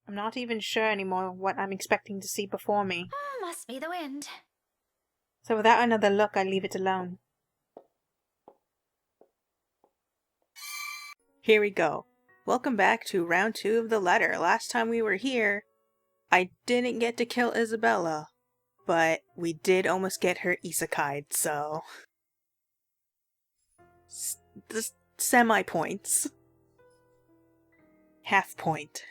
I'm not even sure anymore what I'm expecting to see before me. Oh, must be the wind. So without another look, I leave it alone. Here we go. Welcome back to round 2 of the letter. Last time we were here, I didn't get to kill Isabella, but we did almost get her isekai'd, so... semi-points. Half point.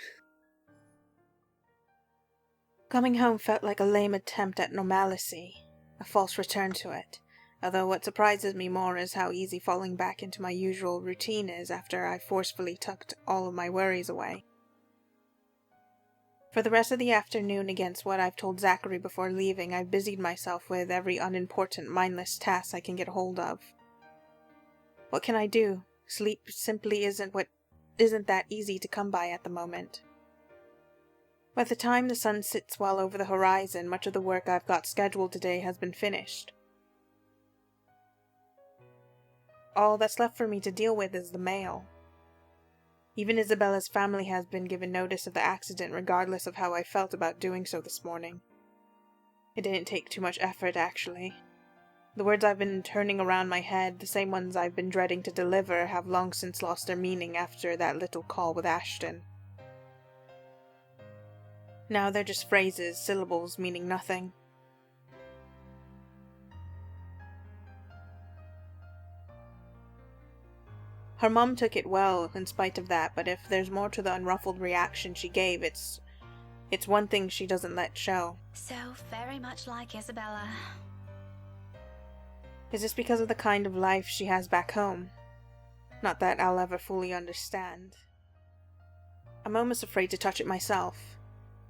Coming home felt like a lame attempt at normalcy, a false return to it. Although what surprises me more is how easy falling back into my usual routine is after I forcefully tucked all of my worries away. For the rest of the afternoon, against what I've told Zachary before leaving, I've busied myself with every unimportant, mindless task I can get hold of. What can I do? Sleep simply isn't that easy to come by at the moment. By the time the sun sits well over the horizon, much of the work I've got scheduled today has been finished. All that's left for me to deal with is the mail. Even Isabella's family has been given notice of the accident regardless of how I felt about doing so this morning. It didn't take too much effort, actually. The words I've been turning around my head, the same ones I've been dreading to deliver, have long since lost their meaning after that little call with Ashton. Now they're just phrases, syllables meaning nothing. Her mum took it well, in spite of that, but if there's more to the unruffled reaction she gave, it's one thing she doesn't let show. So very much like Isabella. Is this because of the kind of life she has back home? Not that I'll ever fully understand. I'm almost afraid to touch it myself,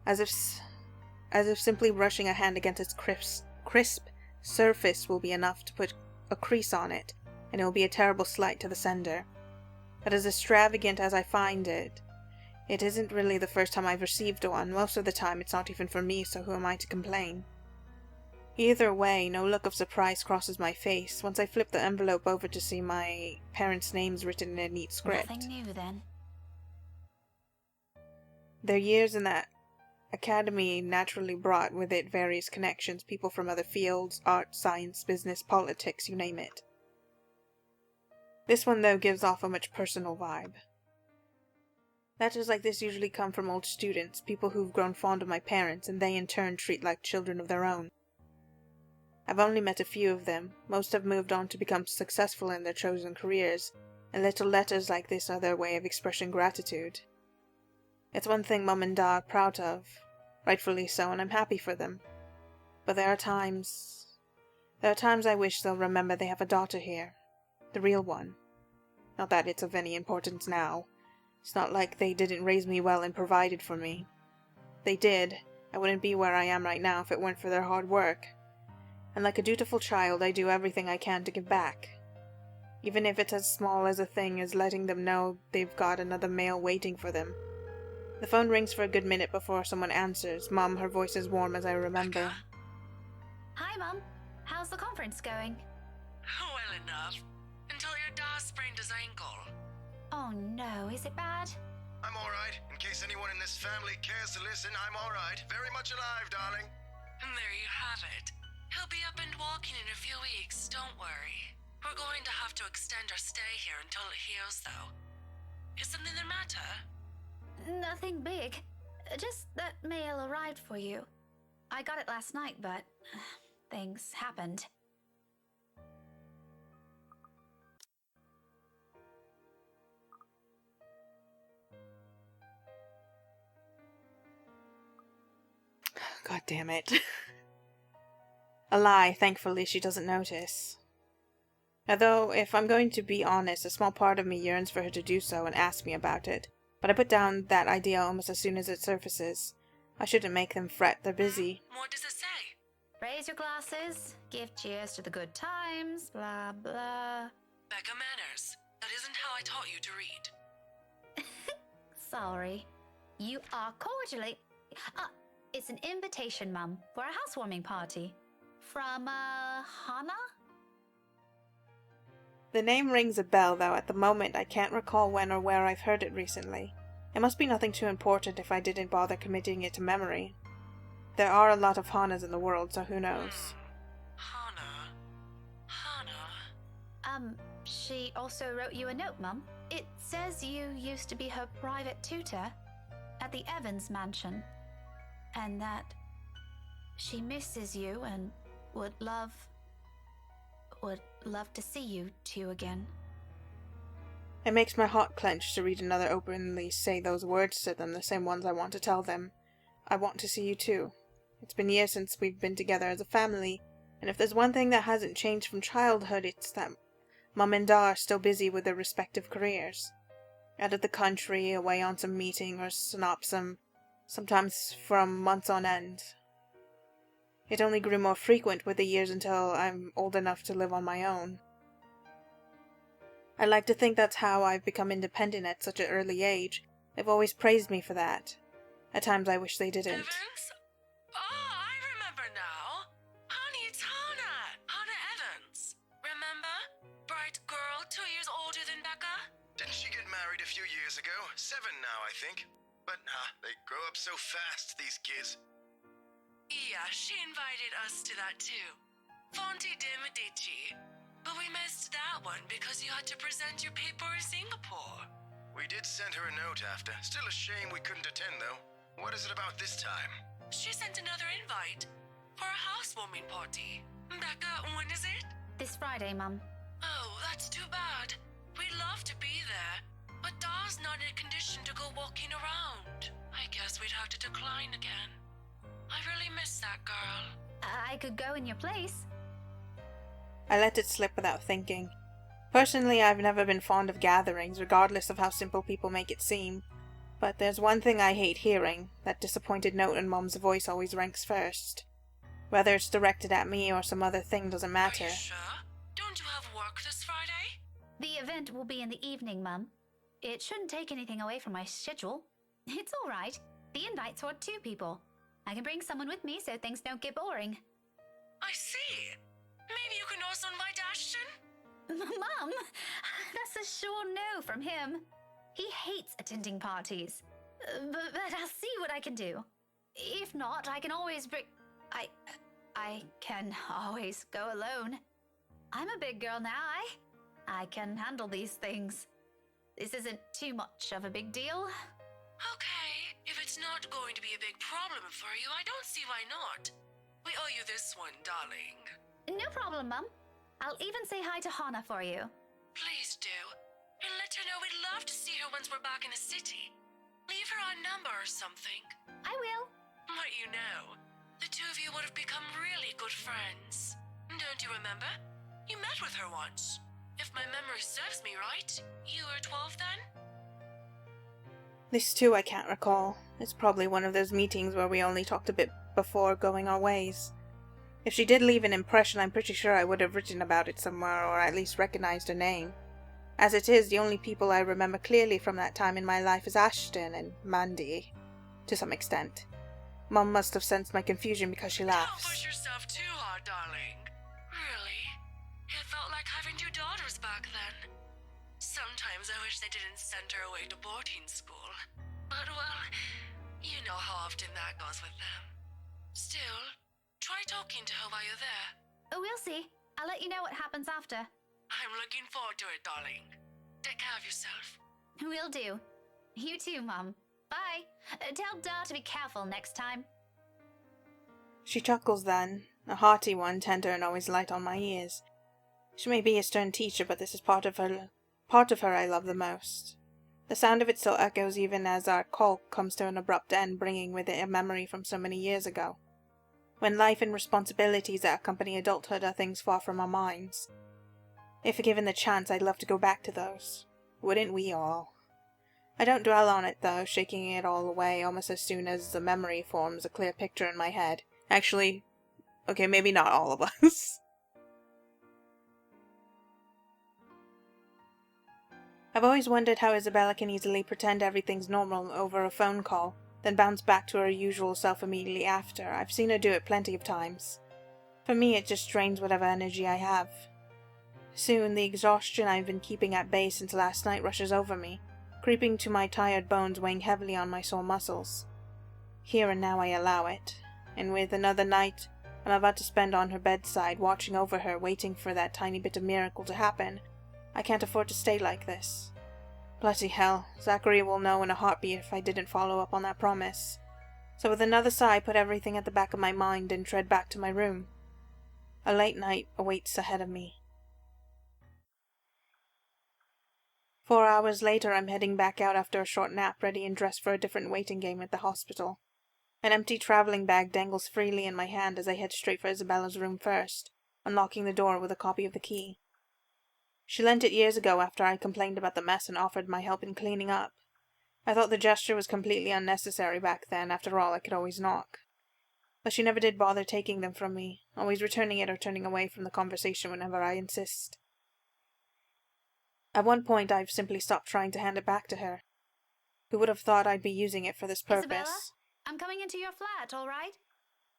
as if simply brushing a hand against its crisp surface will be enough to put a crease on it, and it will be a terrible slight to the sender. But as extravagant as I find it, it isn't really the first time I've received one. Most of the time it's not even for me, so who am I to complain? Either way, no look of surprise crosses my face once I flip the envelope over to see my parents' names written in a neat script. Nothing new then. Their years in that academy naturally brought with it various connections, people from other fields, art, science, business, politics, you name it. This one, though, gives off a much personal vibe. Letters like this usually come from old students, people who've grown fond of my parents, and they in turn treat like children of their own. I've only met a few of them. Most have moved on to become successful in their chosen careers, and little letters like this are their way of expressing gratitude. It's one thing Mum and Dad are proud of, rightfully so, and I'm happy for them. But there are times I wish they'll remember they have a daughter here. The real one. Not that it's of any importance now. It's not like they didn't raise me well and provided for me. They did. I wouldn't be where I am right now if it weren't for their hard work. And like a dutiful child, I do everything I can to give back. Even if it's as small as a thing as letting them know they've got another mail waiting for them. The phone rings for a good minute before someone answers. Mum, her voice is warm as I remember. Hi, Mum. How's the conference going? Well enough. Until your dad sprained his ankle. Oh no, is it bad? I'm alright. In case anyone in this family cares to listen, I'm alright. Very much alive, darling. And there you have it. He'll be up and walking in a few weeks, don't worry. We're going to have to extend our stay here until it heals, though. Is something the matter? Nothing big. Just that mail arrived for you. I got it last night, but things happened. God damn it. A lie, thankfully she doesn't notice. Although, if I'm going to be honest, a small part of me yearns for her to do so and ask me about it. But I put down that idea almost as soon as it surfaces. I shouldn't make them fret, they're busy. What does it say? Raise your glasses, give cheers to the good times, blah blah. Becca manners. That isn't how I taught you to read. Sorry. You are cordially... it's an invitation, Mum, for a housewarming party. From, Hannah? The name rings a bell, though at the moment I can't recall when or where I've heard it recently. It must be nothing too important if I didn't bother committing it to memory. There are a lot of Hanas in the world, so who knows? Hana. Hana. She also wrote you a note, Mum. It says you used to be her private tutor at the Evans mansion, and that she misses you and would love to see you two again. It makes my heart clench to read another openly say those words to them, the same ones I want to tell them. I want to see you too. It's been years since we've been together as a family, and if there's one thing that hasn't changed from childhood, it's that Mum and Da are still busy with their respective careers. Out of the country, away on some meeting or synopsum, sometimes from months on end. It only grew more frequent with the years until I'm old enough to live on my own. I like to think that's how I've become independent at such an early age. They've always praised me for that. At times I wish they didn't. Evans? Oh, I remember now. Honey, it's Hana. Hana Evans. Remember? Bright girl, 2 years older than Becca? Didn't she get married a few years ago? 7 now, I think. But, they grow up so fast, these kids. Yeah, she invited us to that too. Fonte de Medici. But we missed that one because you had to present your paper in Singapore. We did send her a note after. Still a shame we couldn't attend, though. What is it about this time? She sent another invite for a housewarming party. Becca, when is it? This Friday, Mum. Oh, that's too bad. We'd love to be there, but Da's not in a condition to go walking around. I guess we'd have to decline again. I really miss that girl. I could go in your place. I let it slip without thinking. Personally, I've never been fond of gatherings, regardless of how simple people make it seem. But there's one thing I hate hearing. That disappointed note in Mum's voice always ranks first. Whether it's directed at me or some other thing doesn't matter. Are you sure? Don't you have work this Friday? The event will be in the evening, Mum. It shouldn't take anything away from my schedule. It's all right. The invite's for 2 people. I can bring someone with me so things don't get boring. I see. Maybe you can also invite Ashton? Mum, that's a sure no from him. He hates attending parties. But I'll see what I can do. If not, I can always bring... I can always go alone. I'm a big girl now, I can handle these things. This isn't too much of a big deal. Okay, if it's not going to be a big problem for you, I don't see why not. We owe you this one, darling. No problem, Mum. I'll even say hi to Hana for you. Please do. And let her know we'd love to see her once we're back in the city. Leave her our number or something. I will. What you know, the two of you would have become really good friends. Don't you remember? You met with her once. If my memory serves me right, you were 12 then? This too I can't recall. It's probably one of those meetings where we only talked a bit before going our ways. If she did leave an impression, I'm pretty sure I would have written about it somewhere, or at least recognized her name. As it is, the only people I remember clearly from that time in my life is Ashton and Mandy, to some extent. Mum must have sensed my confusion because she Don't laughs. push yourself too hard, darling. Really? It felt like having 2 daughters back then. Sometimes I wish they didn't send her away to boarding school. But, well, you know how often that goes with them. Still, try talking to her while you're there. Oh, we'll see. I'll let you know what happens after. I'm looking forward to it, darling. Take care of yourself. Will do. You too, Mum. Bye. Tell Da to be careful next time. She chuckles then, a hearty one, tender and always light on my ears. She may be a stern teacher, but this is part of her I love the most. The sound of it still echoes even as our call comes to an abrupt end, bringing with it a memory from so many years ago, when life and responsibilities that accompany adulthood are things far from our minds. If given the chance, I'd love to go back to those. Wouldn't we all? I don't dwell on it, though, shaking it all away almost as soon as the memory forms a clear picture in my head. Actually, okay, maybe not all of us. I've always wondered how Isabella can easily pretend everything's normal over a phone call, then bounce back to her usual self immediately after. I've seen her do it plenty of times. For me, it just drains whatever energy I have. Soon, the exhaustion I've been keeping at bay since last night rushes over me. creeping to my tired bones, weighing heavily on my sore muscles. Here and now I allow it, and with another night I'm about to spend on her bedside, watching over her, waiting for that tiny bit of miracle to happen, I can't afford to stay like this. Bloody hell, Zachary will know in a heartbeat if I didn't follow up on that promise. So with another sigh, I put everything at the back of my mind and tread back to my room. A late night awaits ahead of me. 4 hours later, I'm heading back out after a short nap, ready and dressed for a different waiting game at the hospital. An empty traveling bag dangles freely in my hand as I head straight for Isabella's room first, unlocking the door with a copy of the key. She lent it years ago after I complained about the mess and offered my help in cleaning up. I thought the gesture was completely unnecessary back then. After all, I could always knock. But she never did bother taking them from me, always returning it or turning away from the conversation whenever I insist. At one point, I've simply stopped trying to hand it back to her. Who would have thought I'd be using it for this purpose? Isabella, I'm coming into your flat, all right?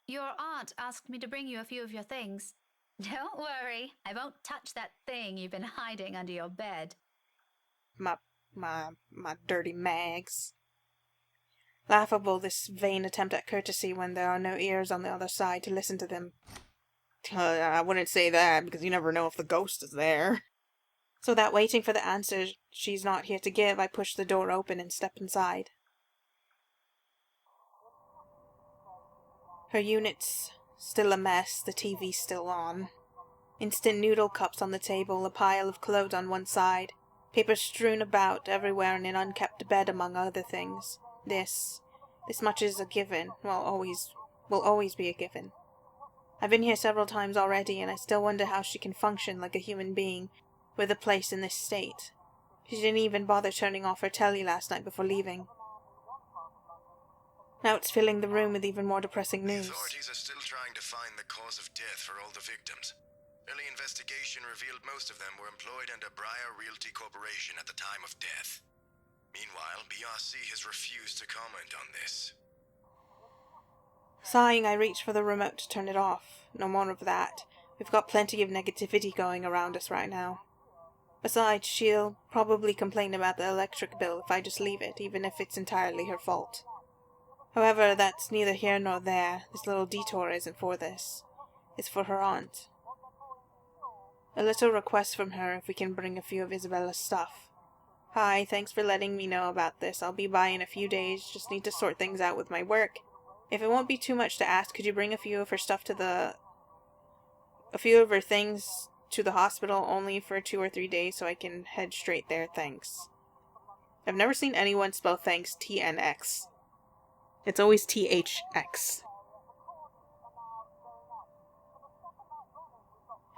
Your aunt asked me to bring you a few of your things. Don't worry, I won't touch that thing you've been hiding under your bed. My dirty mags. Laughable, this vain attempt at courtesy when there are no ears on the other side to listen to them. I wouldn't say that, because you never know if the ghost is there. So that waiting for the answer she's not here to give, I push the door open and step inside. Her unit's still a mess, the TV's still on. Instant noodle cups on the table, a pile of clothes on one side, paper strewn about everywhere in an unkept bed among other things. This much is a given, will always be a given. I've been here several times already, and I still wonder how she can function like a human being with a place in this state. She didn't even bother turning off her telly last night before leaving. Now it's filling the room with even more depressing news. The authorities are still trying to find the cause of death for all the victims. Early investigation revealed most of them were employed under Briar Realty Corporation at the time of death. Meanwhile, BRC has refused to comment on this. Sighing, I reach for the remote to turn it off. No more of that. We've got plenty of negativity going around us right now. Besides, she'll probably complain about the electric bill if I just leave it, even if it's entirely her fault. However, that's neither here nor there. This little detour isn't for this. It's for her aunt. A little request from her if we can bring a few of Isabella's stuff. Hi, thanks for letting me know about this. I'll be by in a few days. Just need to sort things out with my work. If it won't be too much to ask, could you bring a few of her things to the hospital only for 2 or 3 days so I can head straight there, thanks. I've never seen anyone spell thanks TNX. It's always THX.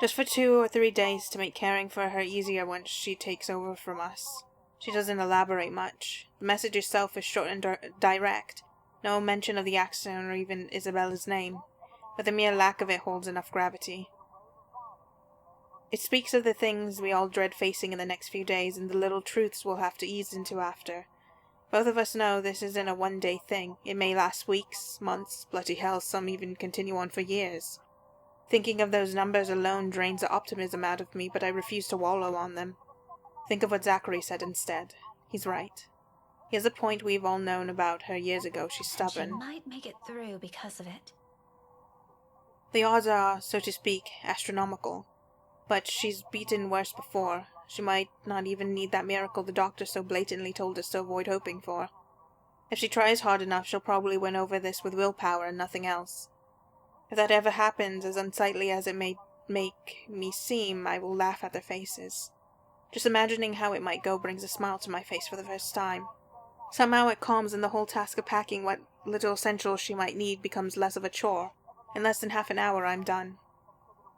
Just for 2 or 3 days to make caring for her easier once she takes over from us. She doesn't elaborate much. The message itself is short and direct. No mention of the accident or even Isabella's name, but the mere lack of it holds enough gravity. It speaks of the things we all dread facing in the next few days and the little truths we'll have to ease into after. Both of us know this isn't a one-day thing. It may last weeks, months, bloody hell, some even continue on for years. Thinking of those numbers alone drains the optimism out of me, but I refuse to wallow on them. Think of what Zachary said instead. He's right. He has a point we've all known about her years ago. She's stubborn. She might make it through because of it. The odds are, so to speak, astronomical. But she's beaten worse before. She might not even need that miracle the doctor so blatantly told us to avoid hoping for. If she tries hard enough, she'll probably win over this with willpower and nothing else. If that ever happens, as unsightly as it may make me seem, I will laugh at their faces. Just imagining how it might go brings a smile to my face for the first time. Somehow it calms, and the whole task of packing what little essentials she might need becomes less of a chore. In less than half an hour, I'm done.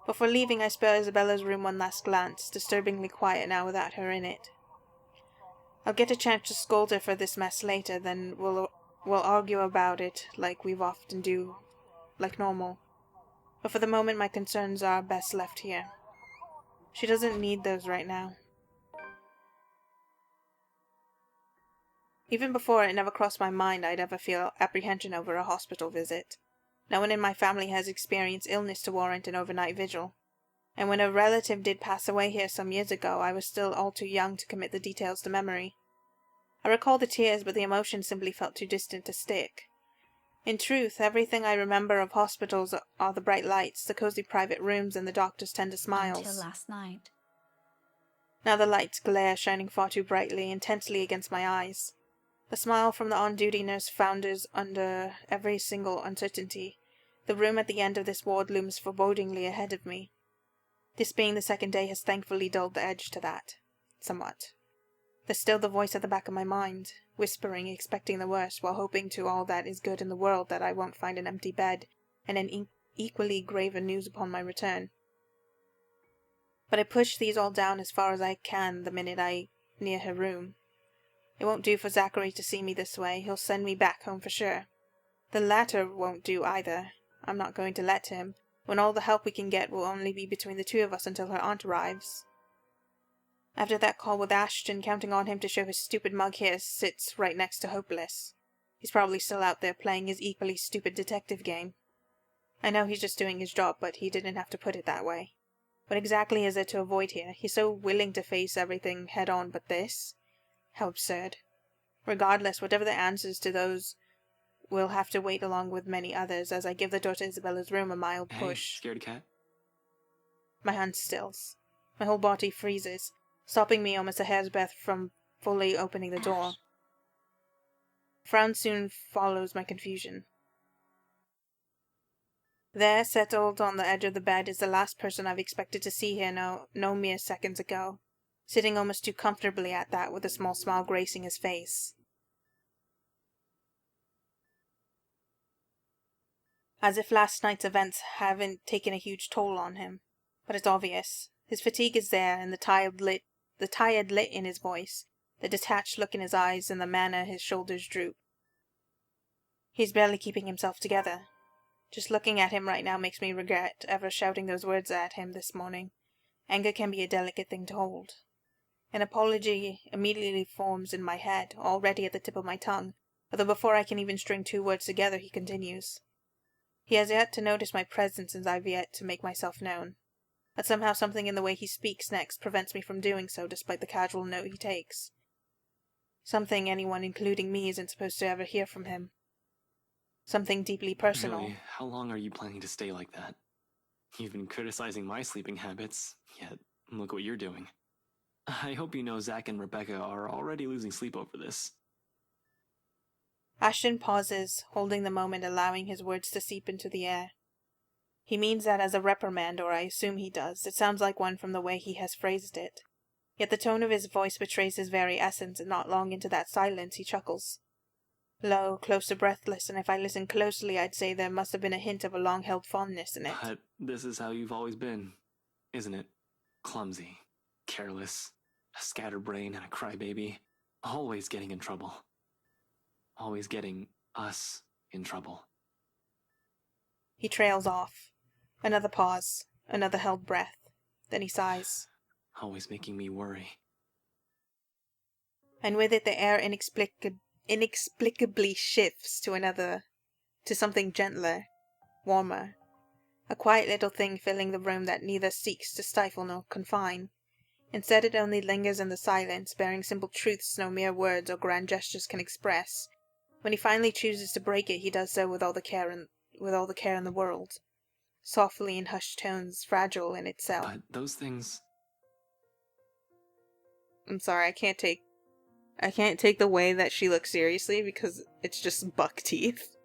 Before leaving, I spare Isabella's room one last glance, disturbingly quiet now without her in it. I'll get a chance to scold her for this mess later, then we'll argue about it like we've often do, like normal. But for the moment, my concerns are best left here. She doesn't need those right now. Even before, it never crossed my mind I'd ever feel apprehension over a hospital visit. No one in my family has experienced illness to warrant an overnight vigil. And when a relative did pass away here some years ago, I was still all too young to commit the details to memory. I recall the tears, but the emotion simply felt too distant to stick. In truth, everything I remember of hospitals are the bright lights, the cozy private rooms, and the doctor's tender smiles. Until last night. Now the lights glare, shining far too brightly, intensely against my eyes. The smile from the on-duty nurse founders under every single uncertainty. The room at the end of this ward looms forebodingly ahead of me. This being the second day has thankfully dulled the edge to that. Somewhat. There's still the voice at the back of my mind, whispering, expecting the worst, while hoping to all that is good in the world that I won't find an empty bed, and an equally graver news upon my return. But I push these all down as far as I can the minute I near her room. It won't do for Zachary to see me this way. He'll send me back home for sure. The latter won't do either. I'm not going to let him, when all the help we can get will only be between the two of us until her aunt arrives. After that call with Ashton, counting on him to show his stupid mug here sits right next to hopeless. He's probably still out there playing his equally stupid detective game. I know he's just doing his job, but he didn't have to put it that way. What exactly is there to avoid here? He's so willing to face everything head on, but this? How absurd. Regardless, whatever the answers to those, we'll have to wait along with many others as I give the door to Isabella's room a mild push. Hey, scared cat? My hand stills. My whole body freezes, stopping me almost a hair's breadth from fully opening the door. Frown soon follows my confusion. There, settled on the edge of the bed, is the last person I've expected to see here no mere seconds ago, sitting almost too comfortably at that with a small smile gracing his face. As if last night's events haven't taken a huge toll on him. But it's obvious. His fatigue is there, and the tired lit in his voice, the detached look in his eyes, and the manner his shoulders droop. He's barely keeping himself together. Just looking at him right now makes me regret ever shouting those words at him this morning. Anger can be a delicate thing to hold. An apology immediately forms in my head, already at the tip of my tongue, although before I can even string two words together he continues. He has yet to notice my presence as I've yet to make myself known. But somehow something in the way he speaks next prevents me from doing so despite the casual note he takes. Something anyone, including me, isn't supposed to ever hear from him. Something deeply personal. Really, how long are you planning to stay like that? You've been criticizing my sleeping habits, yet look what you're doing. I hope you know Zach and Rebecca are already losing sleep over this. Ashton pauses, holding the moment, allowing his words to seep into the air. He means that as a reprimand, or I assume he does. It sounds like one from the way he has phrased it. Yet the tone of his voice betrays his very essence, and not long into that silence he chuckles. Low, close to breathless, and if I listen closely I'd say there must have been a hint of a long-held fondness in it. But this is how you've always been, isn't it? Clumsy, careless, a scatterbrain and a crybaby, always getting in trouble. Always getting us in trouble. He trails off. Another pause, another held breath. Then he sighs. Always making me worry. And with it the air inexplicably shifts to something gentler, warmer. A quiet little thing filling the room that neither seeks to stifle nor confine. Instead it only lingers in the silence, bearing simple truths no mere words or grand gestures can express. When he finally chooses to break it, he does so with all the care in the world. Softly in hushed tones, fragile in itself. But those things... I'm sorry, I can't take the way that she looks seriously because it's just buck teeth.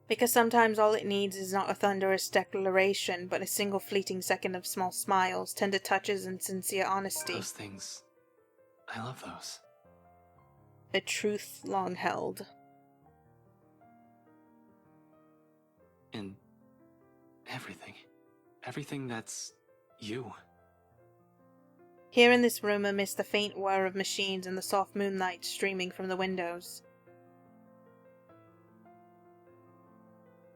Because sometimes all it needs is not a thunderous declaration, but a single fleeting second of small smiles, tender touches, and sincere honesty. Those things... I love those. A truth long held. And everything. Everything that's you. Here in this room amidst the faint whir of machines and the soft moonlight streaming from the windows.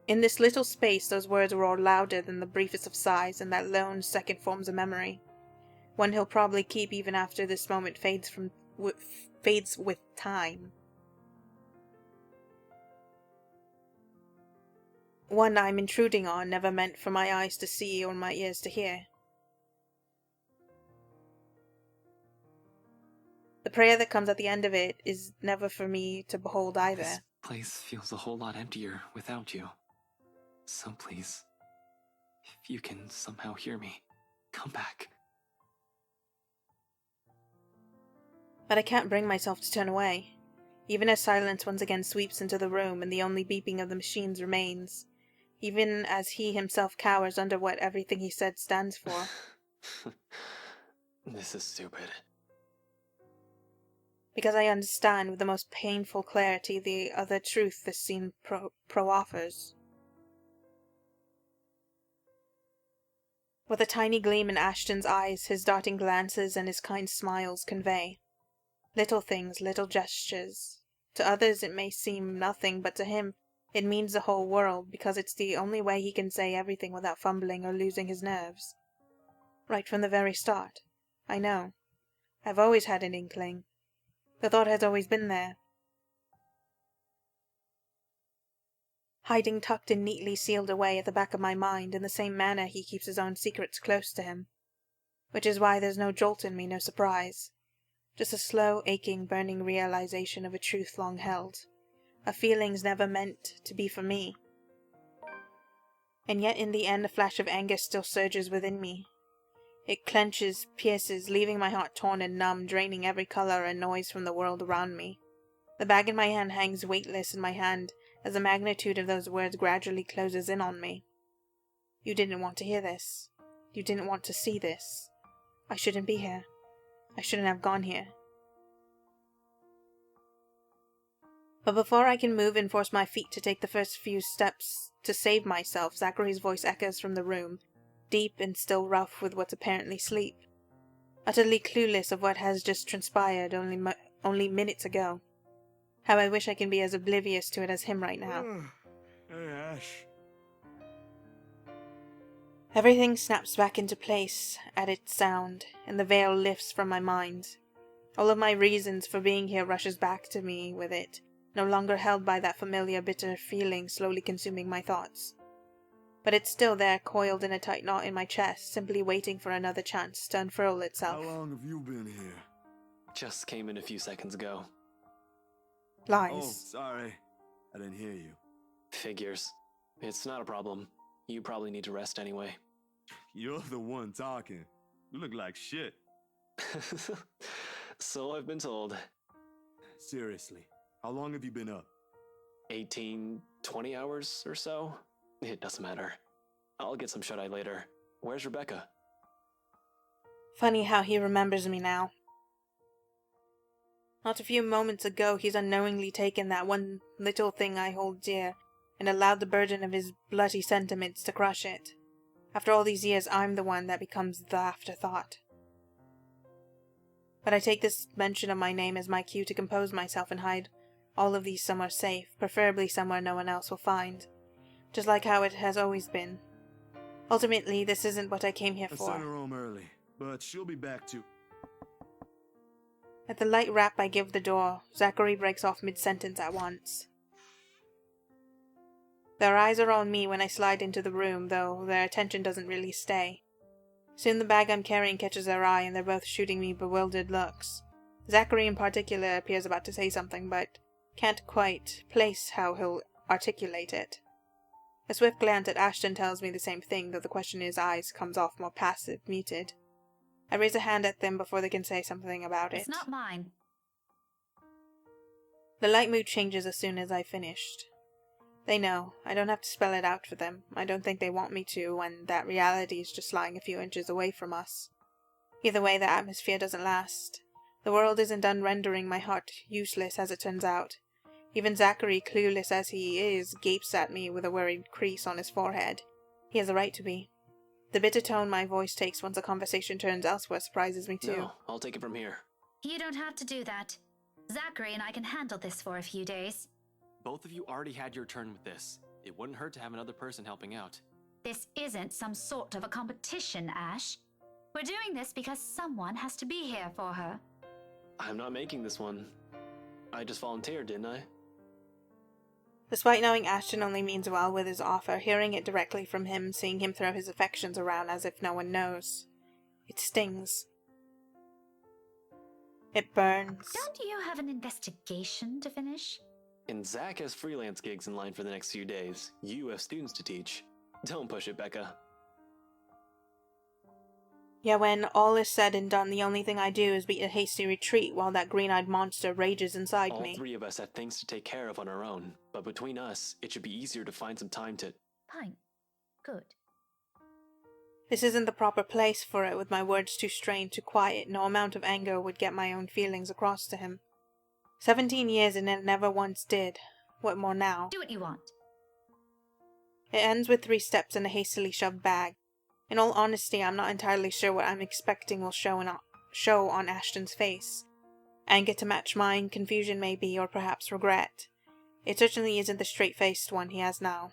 In this little space those words roar louder than the briefest of sighs, and that lone second forms a memory. One he'll probably keep even after this moment fades with time. One I'm intruding on, never meant for my eyes to see or my ears to hear. The prayer that comes at the end of it is never for me to behold either. This place feels a whole lot emptier without you. So please, if you can somehow hear me, come back. But I can't bring myself to turn away, even as silence once again sweeps into the room and the only beeping of the machines remains, even as he himself cowers under what everything he said stands for. This is stupid. Because I understand with the most painful clarity the other truth this scene offers. What the tiny gleam in Ashton's eyes, his darting glances, and his kind smiles convey. Little things, little gestures. To others it may seem nothing, but to him it means the whole world, because it's the only way he can say everything without fumbling or losing his nerves. Right from the very start. I know. I've always had an inkling. The thought has always been there. Hiding tucked and neatly sealed away at the back of my mind in the same manner he keeps his own secrets close to him. Which is why there's no jolt in me, no surprise. Just a slow, aching, burning realization of a truth long held. A feelings never meant to be for me. And yet in the end a flash of anger still surges within me. It clenches, pierces, leaving my heart torn and numb, draining every color and noise from the world around me. The bag in my hand hangs weightless in my hand as the magnitude of those words gradually closes in on me. You didn't want to hear this. You didn't want to see this. I shouldn't be here. I shouldn't have gone here. But before I can move and force my feet to take the first few steps to save myself, Zachary's voice echoes from the room, deep and still rough with what's apparently sleep. Utterly clueless of what has just transpired only minutes ago. How I wish I can be as oblivious to it as him right now. Hey, Ash. Everything snaps back into place at its sound, and the veil lifts from my mind. All of my reasons for being here rushes back to me with it, no longer held by that familiar bitter feeling slowly consuming my thoughts. But it's still there, coiled in a tight knot in my chest, simply waiting for another chance to unfurl itself. How long have you been here? Just came in a few seconds ago. Lies. Oh, sorry. I didn't hear you. Figures. It's not a problem. You probably need to rest anyway. You're the one talking. You look like shit. So I've been told. Seriously, how long have you been up? 18, 20 hours or so? It doesn't matter. I'll get some shut-eye later. Where's Rebecca? Funny how he remembers me now. Not a few moments ago he's unknowingly taken that one little thing I hold dear and allowed the burden of his bloody sentiments to crush it. After all these years, I'm the one that becomes the afterthought. But I take this mention of my name as my cue to compose myself and hide all of these somewhere safe, preferably somewhere no one else will find. Just like how it has always been. Ultimately, this isn't what I came here I for. sent her home early, but she'll be back too. At the light rap I give the door, Zachary breaks off mid-sentence at once. Their eyes are on me when I slide into the room, though their attention doesn't really stay. Soon the bag I'm carrying catches their eye, and they're both shooting me bewildered looks. Zachary in particular appears about to say something, but can't quite place how he'll articulate it. A swift glance at Ashton tells me the same thing, though the question in his eyes comes off more passive, muted. I raise a hand at them before they can say something about it. It's not mine. The light mood changes as soon as I've finished. They know. I don't have to spell it out for them. I don't think they want me to, when that reality is just lying a few inches away from us. Either way, the atmosphere doesn't last. The world isn't done rendering my heart useless, as it turns out. Even Zachary, clueless as he is, gapes at me with a worried crease on his forehead. He has a right to be. The bitter tone my voice takes once the conversation turns elsewhere surprises me too. No, I'll take it from here. You don't have to do that. Zachary and I can handle this for a few days. Both of you already had your turn with this. It wouldn't hurt to have another person helping out. This isn't some sort of a competition, Ash. We're doing this because someone has to be here for her. I'm not making this one. I just volunteered, didn't I? Despite knowing Ashton only means well with his offer, hearing it directly from him, seeing him throw his affections around as if no one knows. It stings. It burns. Don't you have an investigation to finish? And Zach has freelance gigs in line for the next few days. You have students to teach. Don't push it, Becca. Yeah, when all is said and done, the only thing I do is beat a hasty retreat while that green-eyed monster rages inside All me. three of us have things to take care of on our own, but between us, it should be easier to find some time to... Fine. Good. This isn't the proper place for it, with my words too strained, too quiet. No amount of anger would get my own feelings across to him. 17 years and it never once did. What more now? Do what you want. It ends with 3 steps and a hastily shoved bag. In all honesty, I'm not entirely sure what I'm expecting will show on Ashton's face. Anger to match mine, confusion maybe, or perhaps regret. It certainly isn't the straight-faced one he has now.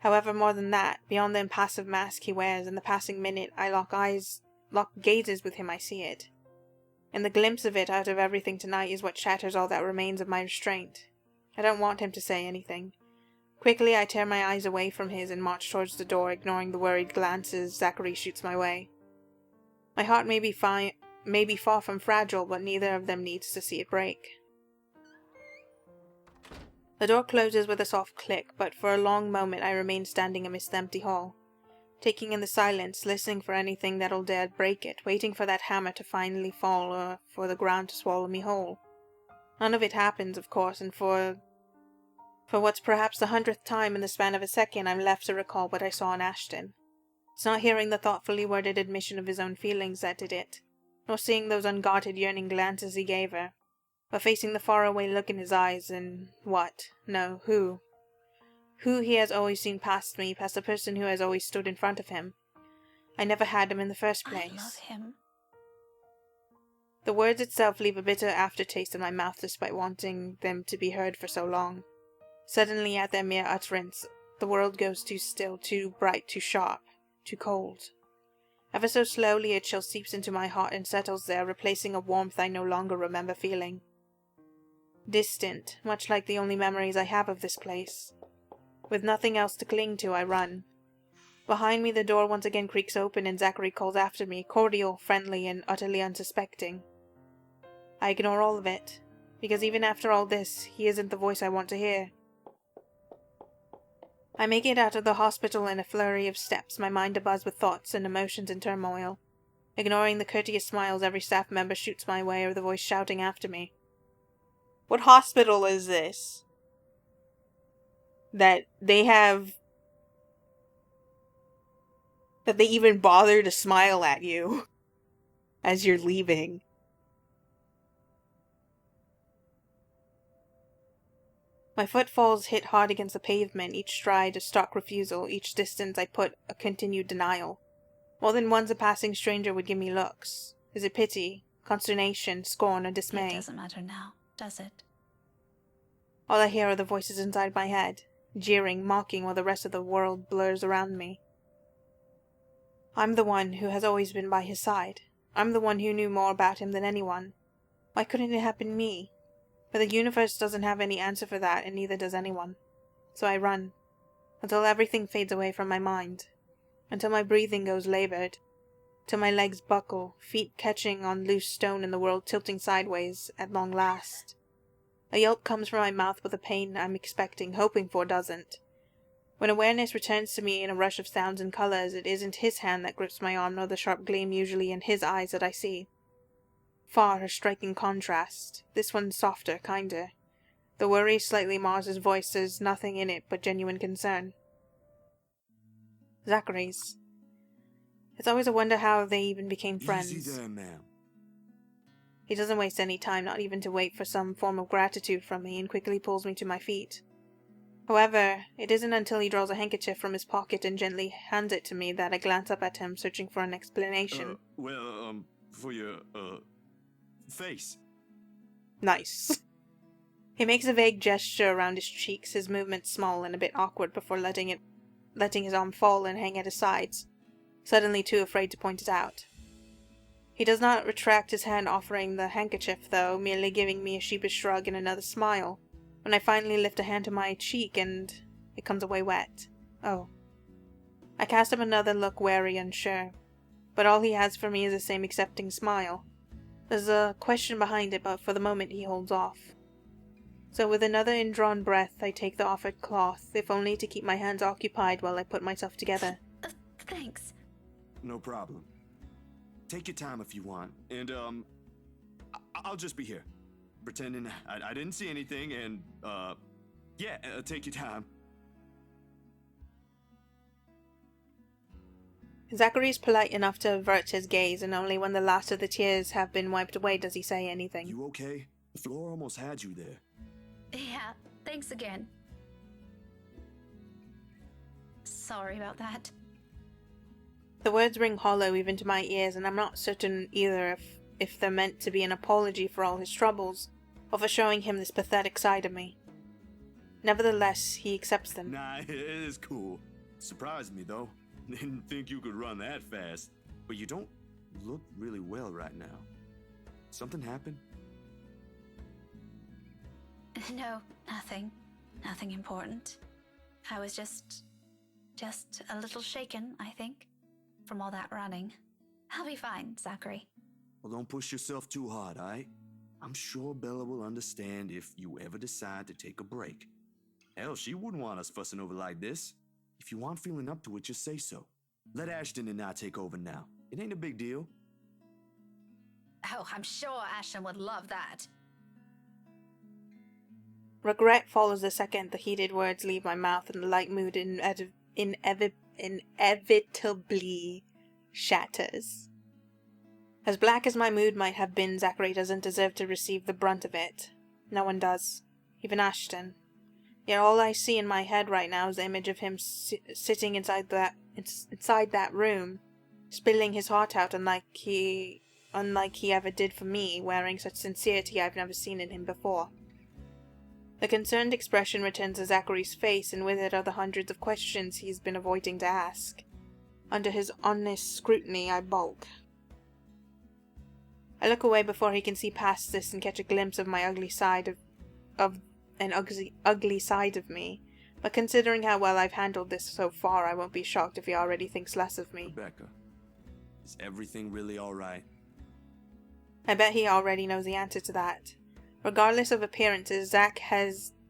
However, more than that, beyond the impassive mask he wears, in the passing minute I lock gazes with him, I see it. And the glimpse of it out of everything tonight is what shatters all that remains of my restraint. I don't want him to say anything. Quickly I tear my eyes away from his and march towards the door, ignoring the worried glances Zachary shoots my way. My heart may be far from fragile, but neither of them needs to see it break. The door closes with a soft click, but for a long moment I remain standing amidst the empty hall, taking in the silence, listening for anything that'll dare break it, waiting for that hammer to finally fall or for the ground to swallow me whole. None of it happens, of course, and for what's perhaps the 100th time in the span of a second, I'm left to recall what I saw in Ashton. It's not hearing the thoughtfully worded admission of his own feelings that did it, nor seeing those unguarded yearning glances he gave her, but facing the faraway look in his eyes and who he has always seen past me, past the person who has always stood in front of him. I never had him in the first place. I love him. The words itself leave a bitter aftertaste in my mouth despite wanting them to be heard for so long. Suddenly, at their mere utterance, the world goes too still, too bright, too sharp, too cold. Ever so slowly a chill seeps into my heart and settles there, replacing a warmth I no longer remember feeling. Distant, much like the only memories I have of this place. With nothing else to cling to, I run. Behind me the door once again creaks open and Zachary calls after me, cordial, friendly, and utterly unsuspecting. I ignore all of it, because even after all this, he isn't the voice I want to hear. I make it out of the hospital in a flurry of steps, my mind abuzz with thoughts and emotions in turmoil, ignoring the courteous smiles every staff member shoots my way or the voice shouting after me. What hospital is this? That they even bother to smile at you as you're leaving. My footfalls hit hard against the pavement, each stride a stark refusal, each distance I put a continued denial. More than once a passing stranger would give me looks. Is it pity, consternation, scorn, or dismay? It doesn't matter now, does it? All I hear are the voices inside my head, jeering, mocking while the rest of the world blurs around me. I'm the one who has always been by his side. I'm the one who knew more about him than anyone. Why couldn't it have been me? But the universe doesn't have any answer for that, and neither does anyone. So I run, until everything fades away from my mind, until my breathing goes labored, till my legs buckle, feet catching on loose stone and the world tilting sideways at long last. A yelp comes from my mouth with a pain I'm expecting, hoping for, doesn't. When awareness returns to me in a rush of sounds and colors, it isn't his hand that grips my arm, nor the sharp gleam usually in his eyes that I see. Far a striking contrast. This one's softer, kinder. The worry slightly mars his voice, there's nothing in it but genuine concern. Zachary's. It's always a wonder how they even became friends. Easy there, ma'am. He doesn't waste any time, not even to wait for some form of gratitude from me, and quickly pulls me to my feet. However, it isn't until he draws a handkerchief from his pocket and gently hands it to me that I glance up at him, searching for an explanation. For your, face. Nice. He makes a vague gesture around his cheeks, his movements small and a bit awkward before letting his arm fall and hang at his sides, suddenly too afraid to point it out. He does not retract his hand offering the handkerchief, though, merely giving me a sheepish shrug and another smile, when I finally lift a hand to my cheek and it comes away wet. Oh. I cast him another look, wary, unsure, but all he has for me is the same accepting smile. There's a question behind it, but for the moment he holds off. So with another indrawn breath, I take the offered cloth, if only to keep my hands occupied while I put myself together. Thanks. No problem. Take your time if you want, and I'll just be here, pretending I didn't see anything, and yeah, take your time. Zachary's polite enough to avert his gaze, and only when the last of the tears have been wiped away does he say anything. You okay? The floor almost had you there. Yeah, thanks again. Sorry about that. The words ring hollow even to my ears, and I'm not certain either if they're meant to be an apology for all his troubles, or for showing him this pathetic side of me. Nevertheless, he accepts them. Nah, it is cool. Surprised me, though. Didn't think you could run that fast. But you don't look really well right now. Something happened? No, nothing. Nothing important. I was just a little shaken, I think, from all that running. I'll be fine, Zachary. Well, don't push yourself too hard, alright? I'm sure Bella will understand if you ever decide to take a break. Hell, she wouldn't want us fussing over like this. If you aren't feeling up to it, just say so. Let Ashton and I take over now. It ain't a big deal. Oh, I'm sure Ashton would love that. Regret follows the second the heated words leave my mouth, and the light mood inevitably shatters. As black as my mood might have been, Zachary doesn't deserve to receive the brunt of it. No one does. Even Ashton. Yet all I see in my head right now is the image of him sitting inside that room, spilling his heart out unlike he ever did for me, wearing such sincerity I've never seen in him before. The concerned expression returns to Zachary's face, and with it are the hundreds of questions he's been avoiding to ask. Under his honest scrutiny, I balk. I look away before he can see past this and catch a glimpse of my ugly side of an ugly side of me. But considering how well I've handled this so far, I won't be shocked if he already thinks less of me. Rebecca, is everything really alright? I bet he already knows the answer to that. Regardless of appearances, Zach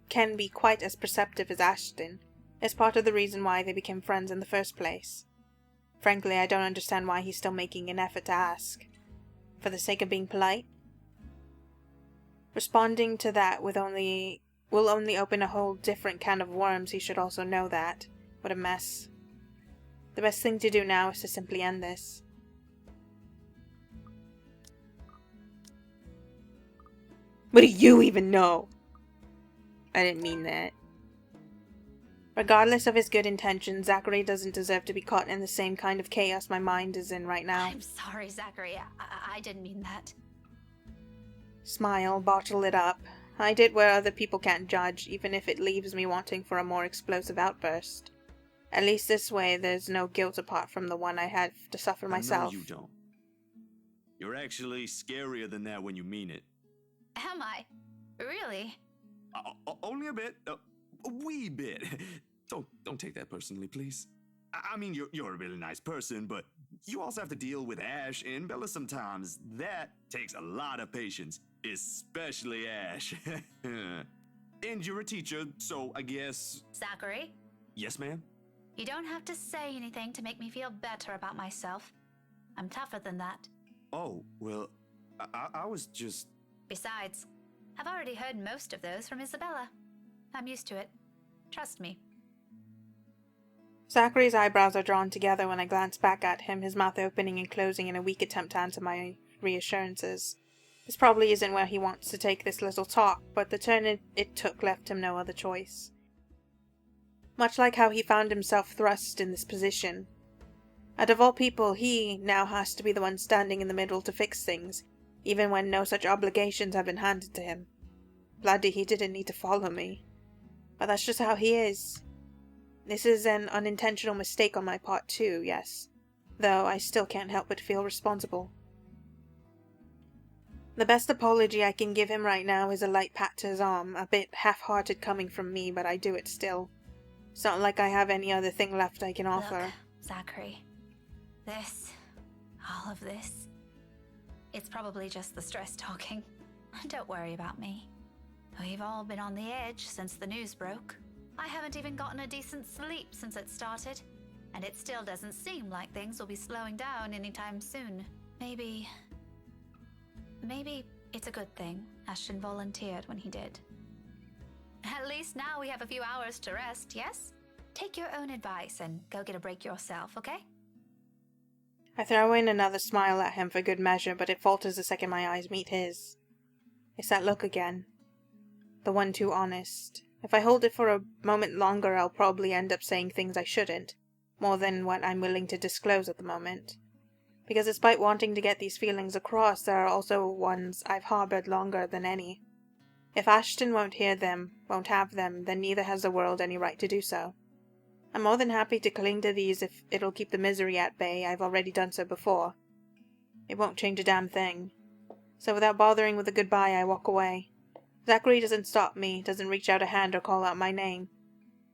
can be quite as perceptive as Ashton. It's part of the reason why they became friends in the first place. Frankly, I don't understand why he's still making an effort to ask. For the sake of being polite? Responding to that will only open a whole different can of worms. He should also know that. What a mess. The best thing to do now is to simply end this. What do you even know? I didn't mean that. Regardless of his good intentions, Zachary doesn't deserve to be caught in the same kind of chaos my mind is in right now. I'm sorry, Zachary. I didn't mean that. Smile, bottle it up. I did where other people can't judge, even if it leaves me wanting for a more explosive outburst. At least this way there's no guilt apart from the one I had to suffer myself. No, you don't. You're actually scarier than that when you mean it. Am I? Really? Only a bit. A wee bit. Don't take that personally, please. I mean, you're a really nice person, but you also have to deal with Ash and Bella sometimes. That takes a lot of patience, especially Ash. And you're a teacher, so I guess... Zachary? Yes, ma'am? You don't have to say anything to make me feel better about myself. I'm tougher than that. Oh, well, I was just... Besides, I've already heard most of those from Isabella. I'm used to it. Trust me. Zachary's eyebrows are drawn together when I glance back at him, his mouth opening and closing in a weak attempt to answer my reassurances. This probably isn't where he wants to take this little talk, but the turn it took left him no other choice. Much like how he found himself thrust in this position. Out of all people, he now has to be the one standing in the middle to fix things, even when no such obligations have been handed to him. Bloody, he didn't need to follow me. But that's just how he is. This is an unintentional mistake on my part too, yes. Though I still can't help but feel responsible. The best apology I can give him right now is a light pat to his arm, a bit half-hearted coming from me, but I do it still. It's not like I have any other thing left I can offer. Look, Zachary. All of this, It's probably just the stress talking. Don't worry about me. We've all been on the edge since the news broke. I haven't even gotten a decent sleep since it started, and it still doesn't seem like things will be slowing down anytime soon. Maybe it's a good thing Ashton volunteered when he did. At least now we have a few hours to rest, yes? Take your own advice and go get a break yourself, okay? I throw in another smile at him for good measure, but it falters the second my eyes meet his. It's that look again. The one too honest. If I hold it for a moment longer, I'll probably end up saying things I shouldn't, more than what I'm willing to disclose at the moment. Because despite wanting to get these feelings across, there are also ones I've harbored longer than any. If Ashton won't hear them, won't have them, then neither has the world any right to do so. I'm more than happy to cling to these if it'll keep the misery at bay. I've already done so before. It won't change a damn thing. So without bothering with a goodbye, I walk away. Zachary doesn't stop me, doesn't reach out a hand or call out my name.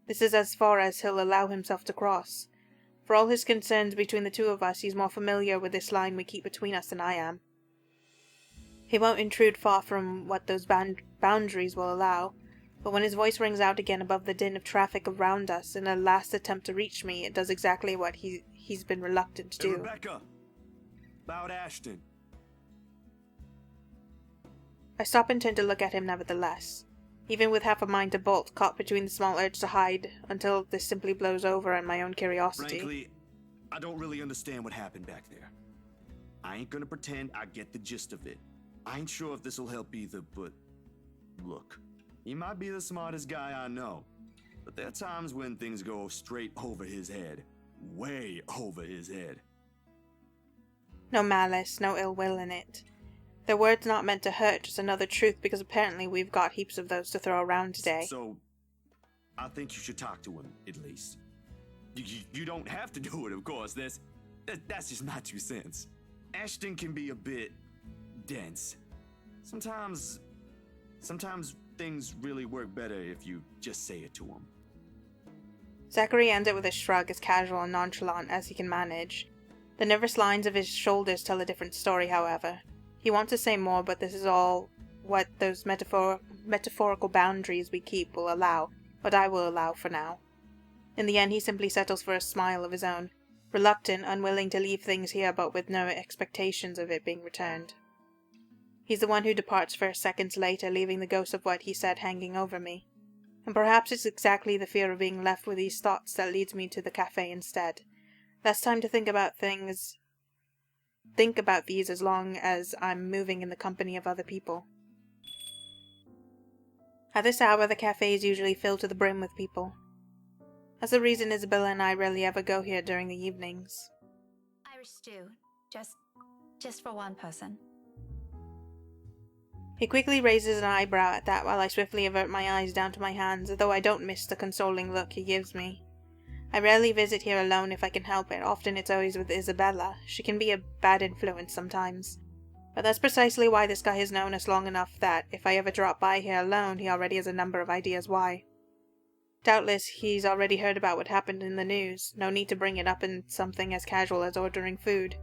This is as far as he'll allow himself to cross. For all his concerns between the two of us, he's more familiar with this line we keep between us than I am. He won't intrude far from what those boundaries will allow, but when his voice rings out again above the din of traffic around us in a last attempt to reach me, it does exactly what he's been reluctant to Hey, do. Rebecca! About Ashton. I stop and turn to look at him nevertheless, even with half a mind to bolt, caught between the small urge to hide, until this simply blows over and my own curiosity. Frankly, I don't really understand what happened back there. I ain't gonna pretend I get the gist of it. I ain't sure if this'll help either, but look, he might be the smartest guy I know, but there are times when things go straight over his head. Way over his head. No malice, no ill will in it. Their words not meant to hurt, just another truth, because apparently we've got heaps of those to throw around today. So, I think you should talk to him, at least. You don't have to do it, of course. That's just my 2 cents. Ashton can be a bit dense. Sometimes things really work better if you just say it to him. Zachary ends it with a shrug, as casual and nonchalant as he can manage. The nervous lines of his shoulders tell a different story, however. He wants to say more, but this is all what those metaphorical boundaries we keep will allow, what I will allow for now. In the end, he simply settles for a smile of his own, reluctant, unwilling to leave things here, but with no expectations of it being returned. He's the one who departs first seconds later, leaving the ghost of what he said hanging over me. And perhaps it's exactly the fear of being left with these thoughts that leads me to the cafe instead. Less time to think about these as long as I'm moving in the company of other people. At this hour, the cafe is usually filled to the brim with people. That's the reason Isabella and I rarely ever go here during the evenings. Irish stew. Just for one person. He quickly raises an eyebrow at that while I swiftly avert my eyes down to my hands, though I don't miss the consoling look he gives me. I rarely visit here alone if I can help it. Often it's always with Isabella. She can be a bad influence sometimes. But that's precisely why this guy has known us long enough that, if I ever drop by here alone, he already has a number of ideas why. Doubtless he's already heard about what happened in the news. No need to bring it up in something as casual as ordering food.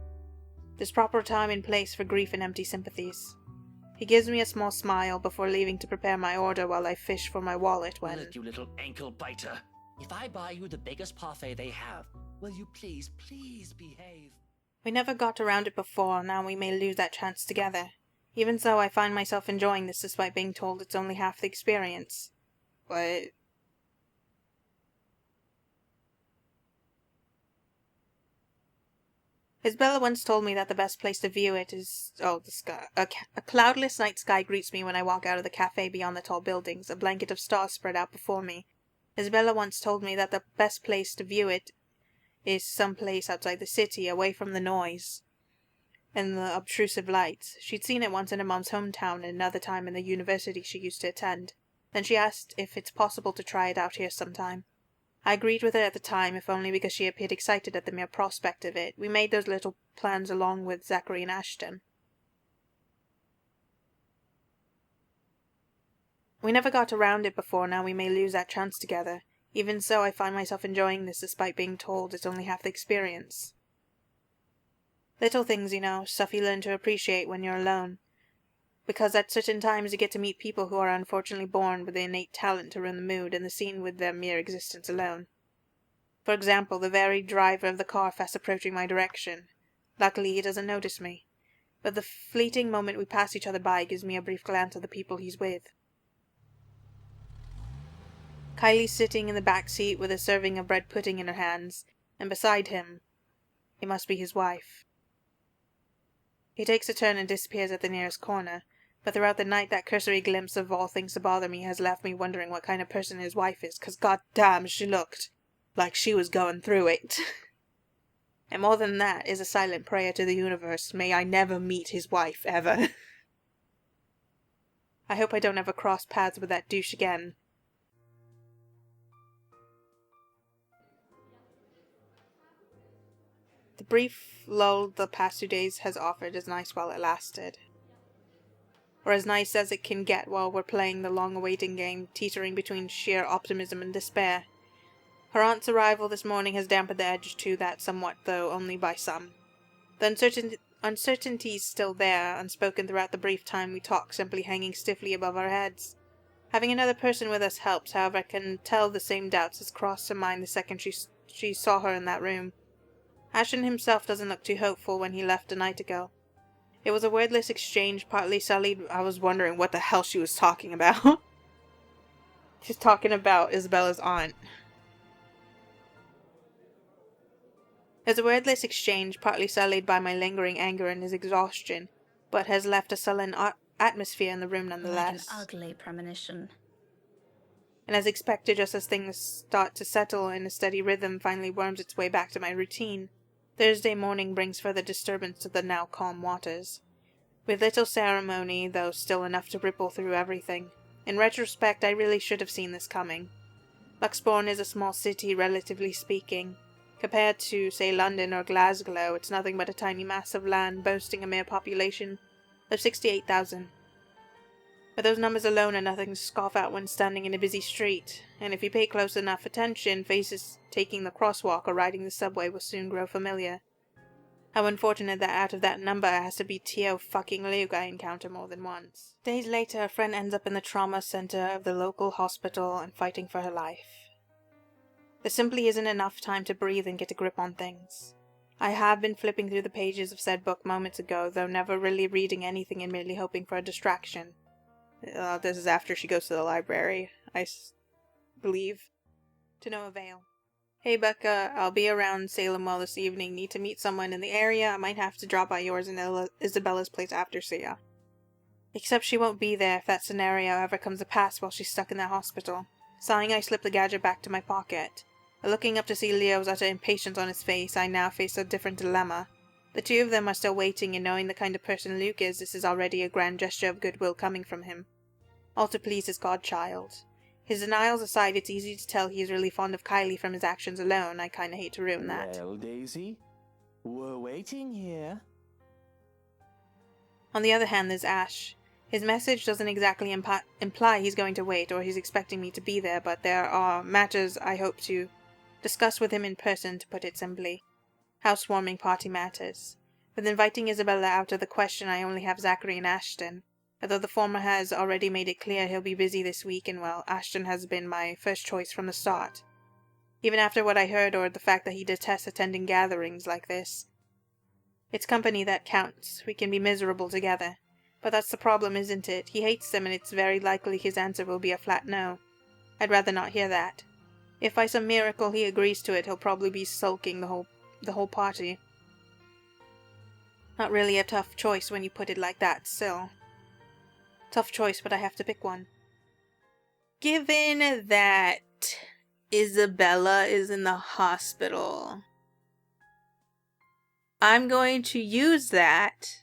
There's proper time and place for grief and empty sympathies. He gives me a small smile before leaving to prepare my order while I fish for my wallet when... Look, you little ankle biter. If I buy you the biggest parfait they have, will you please behave? We never got around it before, now we may lose that chance together. Even so, I find myself enjoying this despite being told it's only half the experience. What? Isabella once told me that the best place to view it is... Oh, the sky. A cloudless night sky greets me when I walk out of the cafe beyond the tall buildings, a blanket of stars spread out before me. Isabella once told me that the best place to view it is some place outside the city, away from the noise and the obtrusive lights. She'd seen it once in her mom's hometown and another time in the university she used to attend. Then she asked if it's possible to try it out here sometime. I agreed with her at the time, if only because she appeared excited at the mere prospect of it. We made those little plans along with Zachary and Ashton. We never got around it before, now we may lose that chance together. Even so, I find myself enjoying this despite being told it's only half the experience. Little things, you know, stuff you learn to appreciate when you're alone. Because at certain times you get to meet people who are unfortunately born with the innate talent to ruin the mood and the scene with their mere existence alone. For example, the very driver of the car fast approaching my direction. Luckily, he doesn't notice me. But the fleeting moment we pass each other by gives me a brief glance at the people he's with. Kylie's sitting in the back seat with a serving of bread pudding in her hands, and beside him, it must be his wife. He takes a turn and disappears at the nearest corner, but throughout the night that cursory glimpse of all things to bother me has left me wondering what kind of person his wife is, 'cause goddamn she looked like she was going through it. And more than that is a silent prayer to the universe, may I never meet his wife, ever. I hope I don't ever cross paths with that douche again. The brief lull the past 2 days has offered is nice while it lasted. Or as nice as it can get while we're playing the long-awaiting game, teetering between sheer optimism and despair. Her aunt's arrival this morning has dampened the edge to that somewhat, though only by some. The uncertainty's still there, unspoken throughout the brief time we talk, simply hanging stiffly above our heads. Having another person with us helps, however I can tell the same doubts as crossed her mind the second she saw her in that room. Ashton himself doesn't look too hopeful when he left a night ago. It was a wordless exchange, partly sullied. I was wondering what the hell she was talking about. She's talking about Isabella's aunt. It was a wordless exchange, partly sullied by my lingering anger and his exhaustion, but has left a sullen atmosphere in the room nonetheless. Like an ugly premonition. And as expected, just as things start to settle and a steady rhythm finally worms its way back to my routine, Thursday morning brings further disturbance to the now calm waters. With little ceremony, though still enough to ripple through everything. In retrospect, I really should have seen this coming. Luxbourne is a small city, relatively speaking. Compared to, say, London or Glasgow, it's nothing but a tiny mass of land boasting a mere population of 68,000. But those numbers alone are nothing to scoff at when standing in a busy street, and if you pay close enough attention, faces taking the crosswalk or riding the subway will soon grow familiar. How unfortunate that out of that number has to be T.O. fucking Luke I encounter more than once. Days later, a friend ends up in the trauma center of the local hospital and fighting for her life. There simply isn't enough time to breathe and get a grip on things. I have been flipping through the pages of said book moments ago, though never really reading anything and merely hoping for a distraction. This is after she goes to the library, I believe. To no avail. Hey Becca, I'll be around Salem Well this evening. Need to meet someone in the area. I might have to drop by yours and Isabella's place after, see ya. Except she won't be there if that scenario ever comes to pass while she's stuck in that hospital. Sighing, I slip the gadget back to my pocket. Looking up to see Leo's utter impatience on his face, I now face a different dilemma. The two of them are still waiting, and knowing the kind of person Luke is, this is already a grand gesture of goodwill coming from him. All to please his godchild. His denials aside, it's easy to tell he is really fond of Kylie from his actions alone. I kinda hate to ruin that. Well, Daisy, we're waiting here. On the other hand, there's Ash. His message doesn't exactly imply he's going to wait or he's expecting me to be there, but there are matters I hope to discuss with him in person, to put it simply. Housewarming party matters. With inviting Isabella out of the question, I only have Zachary and Ashton. Although the former has already made it clear he'll be busy this week, and well, Ashton has been my first choice from the start. Even after what I heard, or the fact that he detests attending gatherings like this. It's company that counts. We can be miserable together. But that's the problem, isn't it? He hates them, and it's very likely his answer will be a flat no. I'd rather not hear that. If by some miracle he agrees to it, he'll probably be sulking the whole party. Not really a tough choice when you put it like that, still. Tough choice, but I have to pick one. Given that Isabella is in the hospital, I'm going to use that,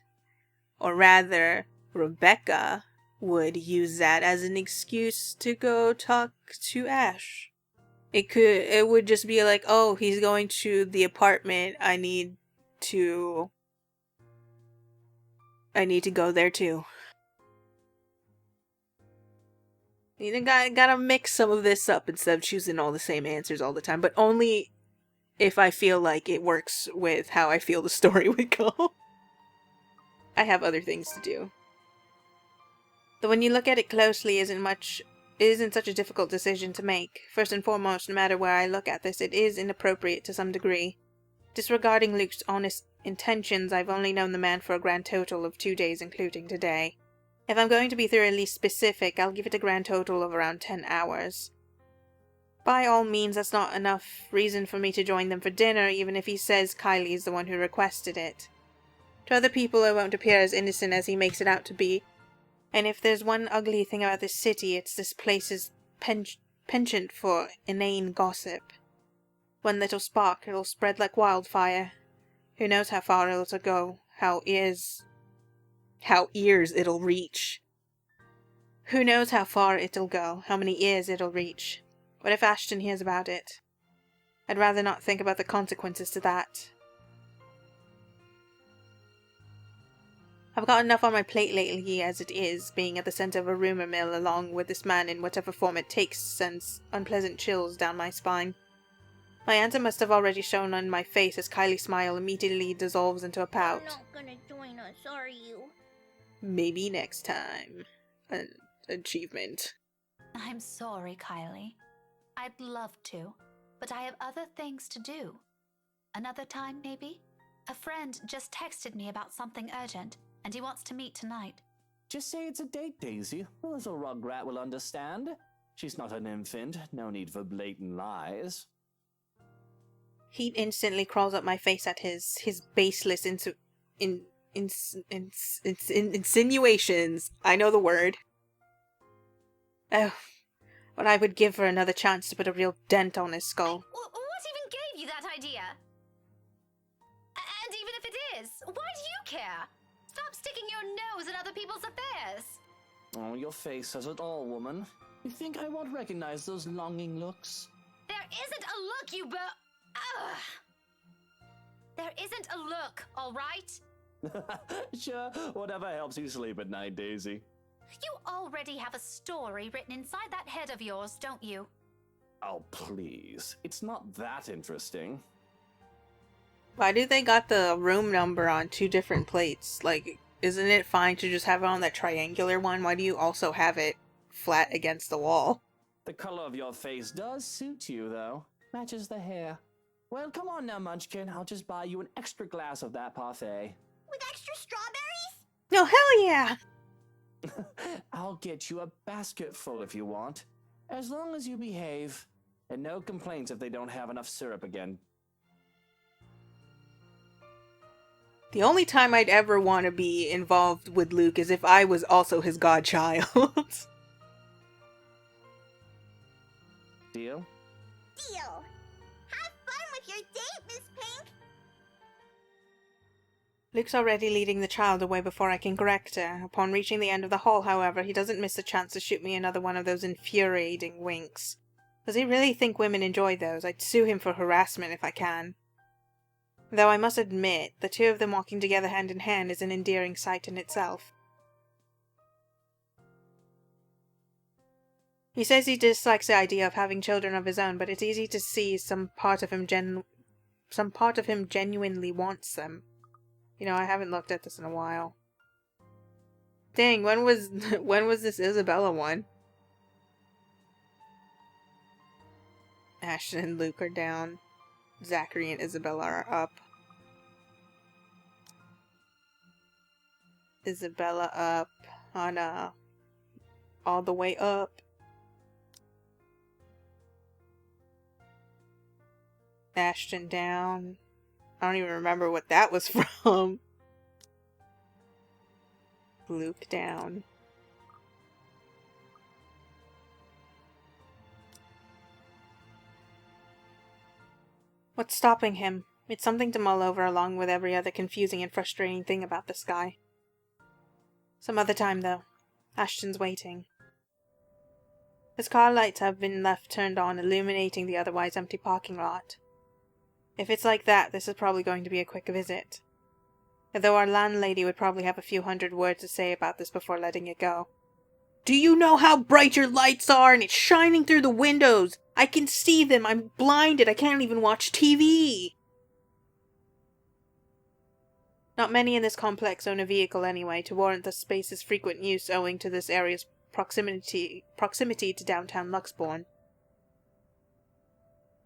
or rather, Rebecca would use that as an excuse to go talk to Ash. It would just be like, oh, he's going to the apartment, I need to go there too. You gotta mix some of this up instead of choosing all the same answers all the time, but only if I feel like it works with how I feel the story would go. I have other things to do. Though when you look at it closely, it isn't such a difficult decision to make. First and foremost, no matter where I look at this, it is inappropriate to some degree. Disregarding Luke's honest intentions, I've only known the man for a grand total of 2 days, including today. If I'm going to be thoroughly specific, I'll give it a grand total of around 10 hours. By all means, that's not enough reason for me to join them for dinner, even if he says Kylie is the one who requested it. To other people, it won't appear as innocent as he makes it out to be. And if there's one ugly thing about this city, it's this place's penchant for inane gossip. One little spark, it'll spread like wildfire. Who knows how far it'll go, how ears it'll reach. Who knows how far it'll go, how many ears it'll reach. What if Ashton hears about it? I'd rather not think about the consequences to that. I've got enough on my plate lately as it is, being at the center of a rumor mill along with this man in whatever form it takes sends unpleasant chills down my spine. My answer must have already shown on my face as Kylie's smile immediately dissolves into a pout. You're not gonna join us, are you? Maybe next time. An achievement. I'm sorry, Kylie. I'd love to, but I have other things to do. Another time, maybe? A friend just texted me about something urgent, and he wants to meet tonight. Just say it's a date, Daisy. The little rugrat will understand. She's not an infant. No need for blatant lies. Heat instantly crawls up my face at his baseless insinuations. I know the word. Oh, what I would give for another chance to put a real dent on his skull. What even gave you that idea? And even if it is, why do you care? Stop sticking your nose in other people's affairs. Oh, your face says it all, woman. You think I won't recognize those longing looks? There isn't a look, you Ugh. There isn't a look, all right? Sure, whatever helps you sleep at night, Daisy. You already have a story written inside that head of yours, don't you? Oh, please. It's not that interesting. Why do they got the room number on 2 different plates? Like, isn't it fine to just have it on that triangular one? Why do you also have it flat against the wall? The color of your face does suit you, though. Matches the hair. Well, come on now, Munchkin. I'll just buy you an extra glass of that parfait. With extra strawberries? No, hell yeah! I'll get you a basket full if you want. As long as you behave. And no complaints if they don't have enough syrup again. The only time I'd ever want to be involved with Luke is if I was also his godchild. Deal? Deal. Have fun with your date, Miss Pink. Luke's already leading the child away before I can correct her. Upon reaching the end of the hall, however, he doesn't miss a chance to shoot me another one of those infuriating winks. Does he really think women enjoy those? I'd sue him for harassment if I can. Though I must admit, the 2 of them walking together hand in hand is an endearing sight in itself. He says he dislikes the idea of having children of his own, but it's easy to see some part of him genuinely wants them. You know, I haven't looked at this in a while. Dang, when was this Isabella one? Ashton and Luke are down. Zachary and Isabella are up. Isabella up. Anna. All the way up. Ashton down. I don't even remember what that was from. Luke down. What's stopping him? It's something to mull over along with every other confusing and frustrating thing about this guy. Some other time, though. Ashton's waiting. His car lights have been left turned on, illuminating the otherwise empty parking lot. If it's like that, this is probably going to be a quick visit. Though our landlady would probably have a few hundred words to say about this before letting it go. Do you know how bright your lights are? And it's shining through the windows. I can see them. I'm blinded. I can't even watch TV. Not many in this complex own a vehicle anyway, to warrant the space's frequent use owing to this area's proximity to downtown Luxbourne.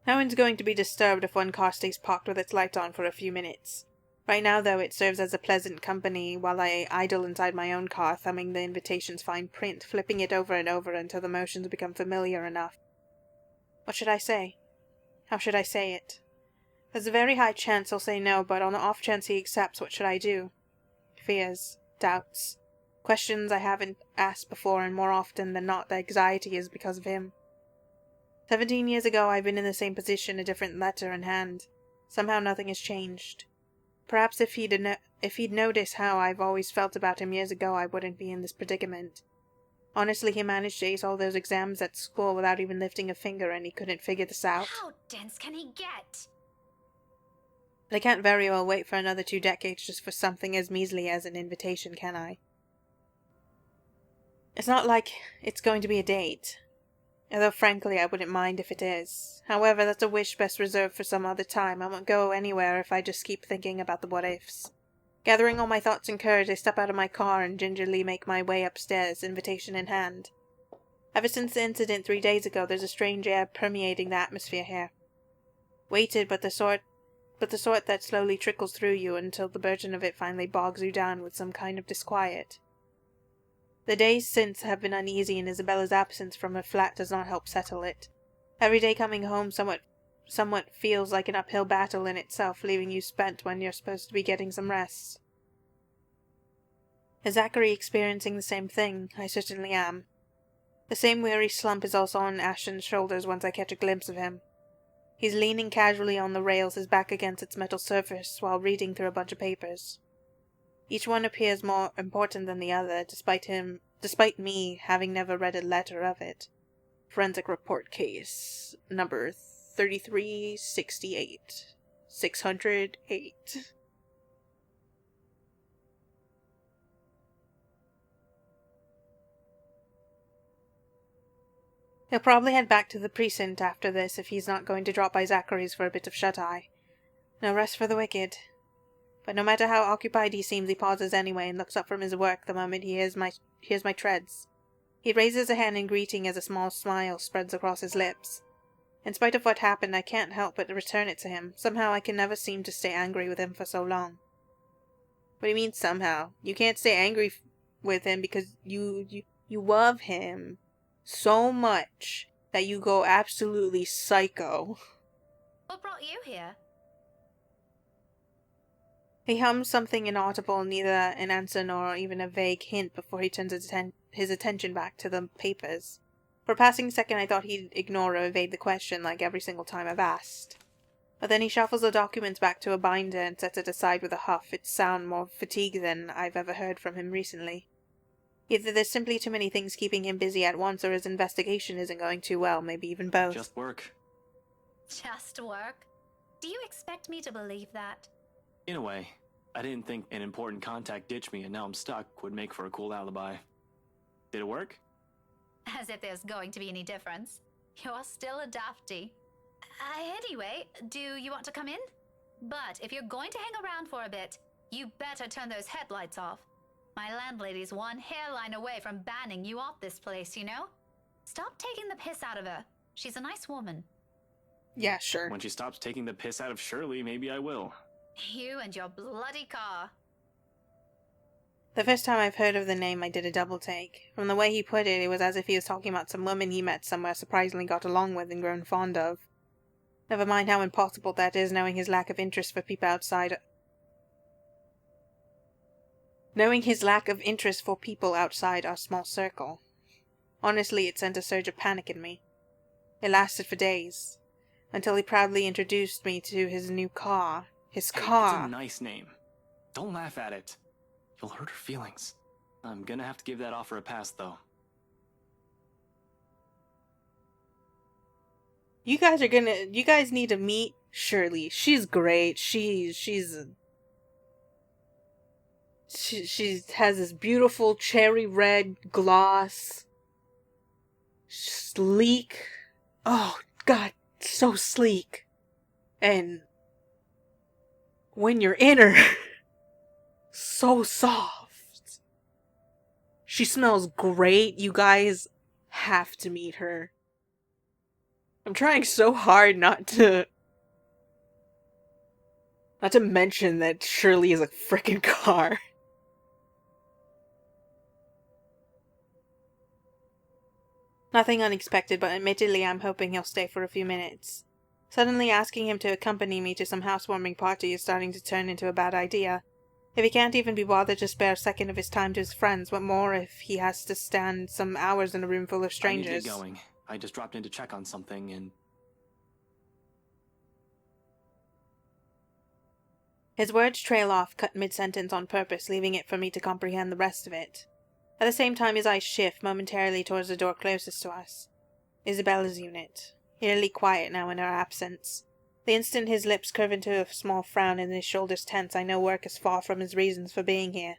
No one's going to be disturbed if one car stays parked with its lights on for a few minutes. Right now, though, it serves as a pleasant company while I idle inside my own car, thumbing the invitation's fine print, flipping it over and over until the motions become familiar enough. What should I say? How should I say it? There's a very high chance he'll say no, but on the off chance he accepts, what should I do? Fears, doubts, questions I haven't asked before, and more often than not the anxiety is because of him. 17 years ago I've been in the same position, a different letter in hand. Somehow nothing has changed. Perhaps if he'd noticed how I've always felt about him years ago, I wouldn't be in this predicament. Honestly, he managed to ace all those exams at school without even lifting a finger, and he couldn't figure this out. How dense can he get? But I can't very well wait for another 2 decades just for something as measly as an invitation, can I? It's not like it's going to be a date. Although frankly I wouldn't mind if it is. However, that's a wish best reserved for some other time. I won't go anywhere if I just keep thinking about the what-ifs. Gathering all my thoughts and courage, I step out of my car and gingerly make my way upstairs, invitation in hand. Ever since the incident 3 days ago, there's a strange air permeating the atmosphere here. Weighted, but the sort that slowly trickles through you until the burden of it finally bogs you down with some kind of disquiet. The days since have been uneasy, and Isabella's absence from her flat does not help settle it. Every day coming home somewhat feels like an uphill battle in itself, leaving you spent when you're supposed to be getting some rest. Is Zachary experiencing the same thing? I certainly am. The same weary slump is also on Ashton's shoulders once I catch a glimpse of him. He's leaning casually on the rails, his back against its metal surface, while reading through a bunch of papers. Each one appears more important than the other, despite me having never read a letter of it. Forensic report case, number 3368. 608. He'll probably head back to the precinct after this if he's not going to drop by Zachary's for a bit of shut-eye. No rest for the wicked. But no matter how occupied he seems, he pauses anyway and looks up from his work the moment he hears my treads. He raises a hand in greeting as a small smile spreads across his lips. In spite of what happened, I can't help but return it to him. Somehow I can never seem to stay angry with him for so long. What do you mean, somehow? You can't stay angry with him because you love him so much that you go absolutely psycho. What brought you here? He hums something inaudible, neither an answer nor even a vague hint, before he turns his attention back to the papers. For a passing second I thought he'd ignore or evade the question like every single time I've asked. But then he shuffles the documents back to a binder and sets it aside with a huff, its sound more fatigue than I've ever heard from him recently. Either there's simply too many things keeping him busy at once, or his investigation isn't going too well, maybe even both. Just work. Just work? Do you expect me to believe that? In a way. I didn't think an important contact ditched me and now I'm stuck would make for a cool alibi. Did it work? As if there's going to be any difference. You're still a dafty. Anyway, do you want to come in? But if you're going to hang around for a bit, you better turn those headlights off. My landlady's one hairline away from banning you off this place, you know? Stop taking the piss out of her. She's a nice woman. Yeah, sure. When she stops taking the piss out of Shirley, maybe I will. You and your bloody car. The first time I've heard of the name, I did a double take. From the way he put it, it was as if he was talking about some woman he met somewhere, surprisingly got along with and grown fond of. Never mind how impossible that is, knowing his lack of interest for people outside. Knowing his lack of interest for people outside our small circle. Honestly, it sent a surge of panic in me. It lasted for days, until he proudly introduced me to his new car. His car! It's a nice name. Don't laugh at it. You'll hurt her feelings. I'm gonna have to give that offer a pass, though. You guys need to meet Shirley. She's great. She has this beautiful cherry red gloss. sleek. Oh, God, so sleek. And when you're in her, so soft. She smells great. You guys have to meet her. I'm trying so hard not to mention that Shirley is a frickin' car. Nothing unexpected, but admittedly I'm hoping he'll stay for a few minutes. Suddenly asking him to accompany me to some housewarming party is starting to turn into a bad idea. If he can't even be bothered to spare a second of his time to his friends, what more if he has to stand some hours in a room full of strangers? I need to get going. I just dropped in to check on something and... His words trail off, cut mid-sentence on purpose, leaving it for me to comprehend the rest of it. At the same time his eyes shift momentarily towards the door closest to us. Isabella's unit. Eerily quiet now in her absence. The instant his lips curve into a small frown and his shoulders tense, I know work is far from his reasons for being here.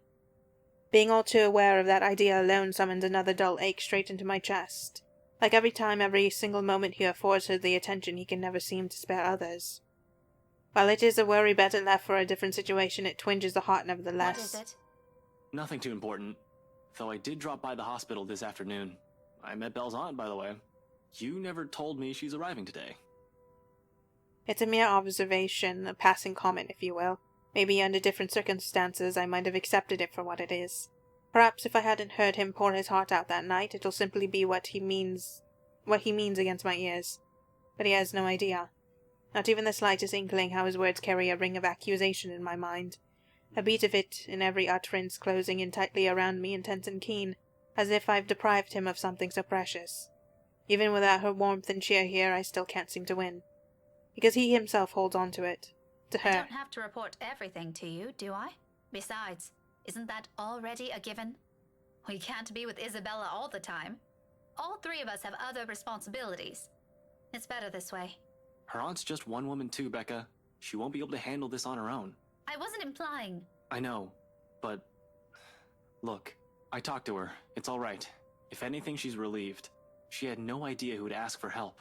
Being all too aware of that idea alone summons another dull ache straight into my chest. Like every time, every single moment he affords her the attention he can never seem to spare others. While it is a worry better left for a different situation, it twinges the heart nevertheless. What is it? Nothing too important. Though I did drop by the hospital this afternoon. I met Belle's aunt, by the way. You never told me she's arriving today. It's a mere observation, a passing comment, if you will. Maybe under different circumstances I might have accepted it for what it is. Perhaps if I hadn't heard him pour his heart out that night, it'll simply be what he means against my ears. But he has no idea. Not even the slightest inkling how his words carry a ring of accusation in my mind. A beat of it in every utterance closing in tightly around me, intense and keen, as if I've deprived him of something so precious. Even without her warmth and cheer here, I still can't seem to win. Because he himself holds on to it. To her. I don't have to report everything to you, do I? Besides, isn't that already a given? We can't be with Isabella all the time. All three of us have other responsibilities. It's better this way. Her aunt's just one woman too, Becca. She won't be able to handle this on her own. I wasn't implying. I know, but... Look, I talked to her. It's alright. If anything, she's relieved. She had no idea who would ask for help.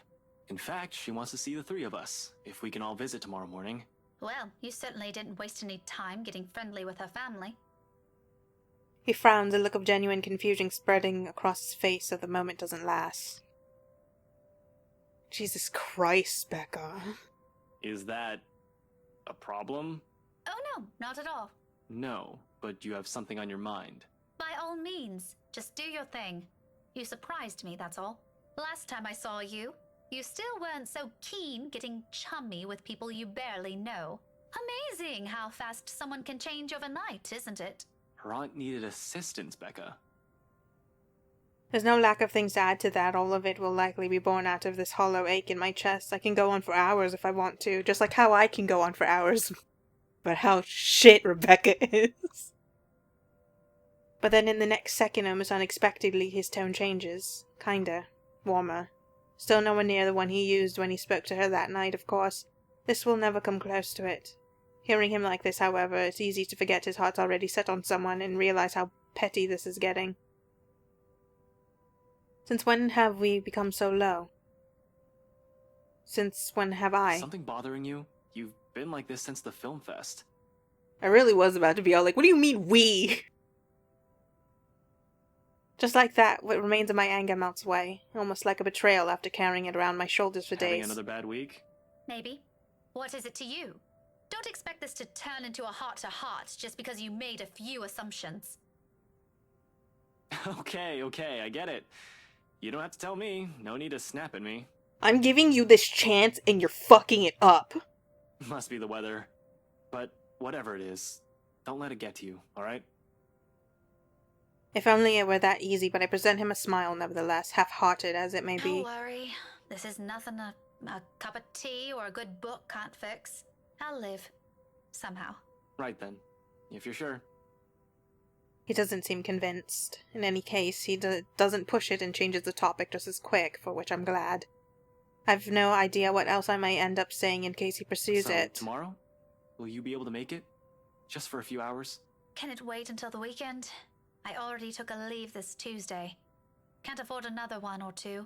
In fact, she wants to see the three of us, if we can all visit tomorrow morning. Well, you certainly didn't waste any time getting friendly with her family. He frowns, a look of genuine confusion spreading across his face so the moment doesn't last. Jesus Christ, Becca. Is that... a problem? Oh no, not at all. No, but you have something on your mind. By all means, just do your thing. You surprised me, that's all. Last time I saw you, you still weren't so keen getting chummy with people you barely know. Amazing how fast someone can change overnight, isn't it? Her aunt needed assistance, Becca. There's no lack of things to add to that. All of it will likely be born out of this hollow ache in my chest. I can go on for hours if I want to, just like how I can go on for hours. But how shit Rebecca is. But then in the next second, almost unexpectedly, his tone changes. Kinda. Warmer. Still nowhere near the one he used when he spoke to her that night, of course. This will never come close to it. Hearing him like this, however, it's easy to forget his heart's already set on someone and realize how petty this is getting. Since when have we become so low? Since when have I? Something bothering you? You've been like this since the film fest. I really was about to be all like, what do you mean we? Just like that, what remains of my anger melts away, almost like a betrayal after carrying it around my shoulders for Having days. another bad week? Maybe. What is it to you? Don't expect this to turn into a heart-to-heart just because you made a few assumptions. Okay, I get it. You don't have to tell me. No need to snap at me. I'm giving you this chance and you're fucking it up. Must be the weather. But whatever it is, don't let it get to you, alright? If only it were that easy, but I present him a smile nevertheless, half-hearted as it may be. Don't worry. This is nothing a cup of tea or a good book can't fix. I'll live. Somehow. Right then. If you're sure. He doesn't seem convinced. In any case, he doesn't push it and changes the topic just as quick, for which I'm glad. I've no idea what else I might end up saying in case he pursues So, it. tomorrow? Will you be able to make it? Just for a few hours? Can it wait until the weekend? I already took a leave this Tuesday. Can't afford another one or two.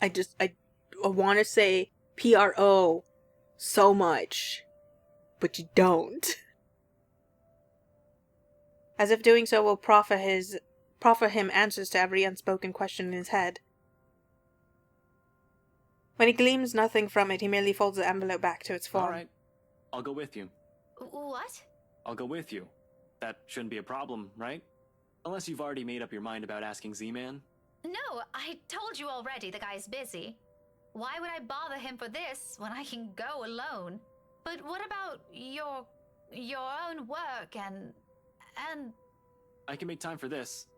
I want to say PRO so much, but you don't. As if doing so will proffer him answers to every unspoken question in his head. When he gleams nothing from it, he merely folds the envelope back to its form. Alright, I'll go with you. What? I'll go with you. That shouldn't be a problem, right? Unless you've already made up your mind about asking Z-Man. No, I told you already the guy's busy. Why would I bother him for this when I can go alone? But what about your own work and... I can make time for this.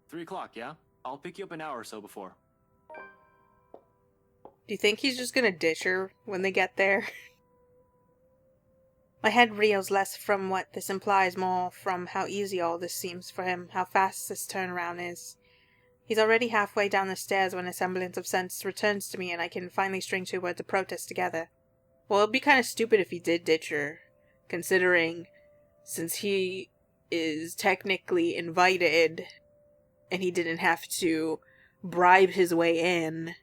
3 o'clock, yeah? I'll pick you up an hour or so before. Do you think he's just gonna ditch her when they get there? My head reels less from what this implies, more from how easy all this seems for him, how fast this turnaround is. He's already halfway down the stairs when a semblance of sense returns to me and I can finally string 2 words of protest together. Well, it'd be kind of stupid if he did ditch her, considering since he is technically invited and he didn't have to bribe his way in,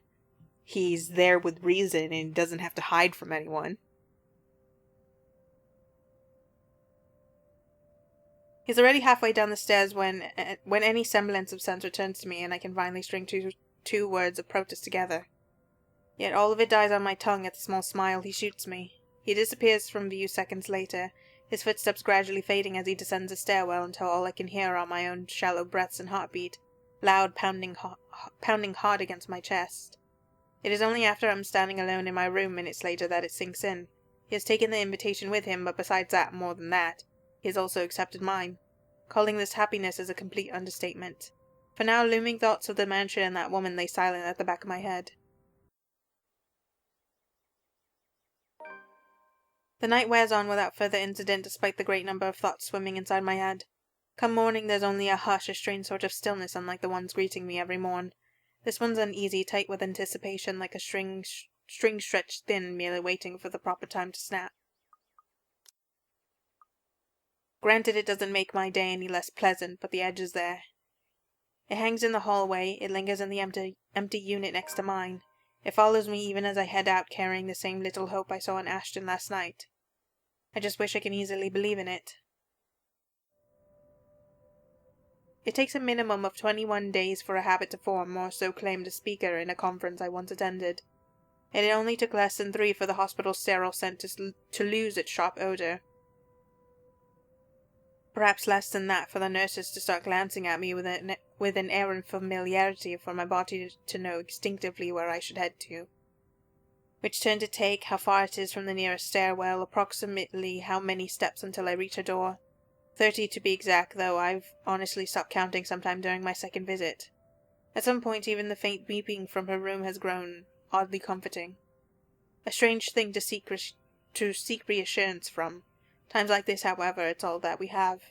he's there with reason and doesn't have to hide from anyone. He's already halfway down the stairs when any semblance of sense returns to me and I can finally string two words of protest together. Yet all of it dies on my tongue at the small smile he shoots me. He disappears from view seconds later, his footsteps gradually fading as he descends the stairwell until all I can hear are my own shallow breaths and heartbeat, loud pounding hard against my chest. It is only after I'm standing alone in my room minutes later that it sinks in. He has taken the invitation with him, but besides that, more than that, he has also accepted mine. Calling this happiness is a complete understatement. For now, looming thoughts of the mansion and that woman lay silent at the back of my head. The night wears on without further incident despite the great number of thoughts swimming inside my head. Come morning, there's only a hush, a strange sort of stillness unlike the ones greeting me every morn. This one's uneasy, tight with anticipation, like a string stretched thin, merely waiting for the proper time to snap. Granted, it doesn't make my day any less pleasant, but the edge is there. It hangs in the hallway, it lingers in the empty unit next to mine. It follows me even as I head out carrying the same little hope I saw in Ashton last night. I just wish I can easily believe in it. It takes a minimum of 21 days for a habit to form, or so claimed a speaker in a conference I once attended. And it only took less than 3 for the hospital sterile scent to lose its sharp odor. Perhaps less than that for the nurses to start glancing at me with an air of familiarity for my body to know instinctively where I should head to. Which turn to take, how far it is from the nearest stairwell, approximately how many steps until I reach her door. 30 to be exact, though I've honestly stopped counting sometime during my second visit. At some point even the faint beeping from her room has grown oddly comforting. A strange thing to seek reassurance from. Times like this, however, it's all that we have.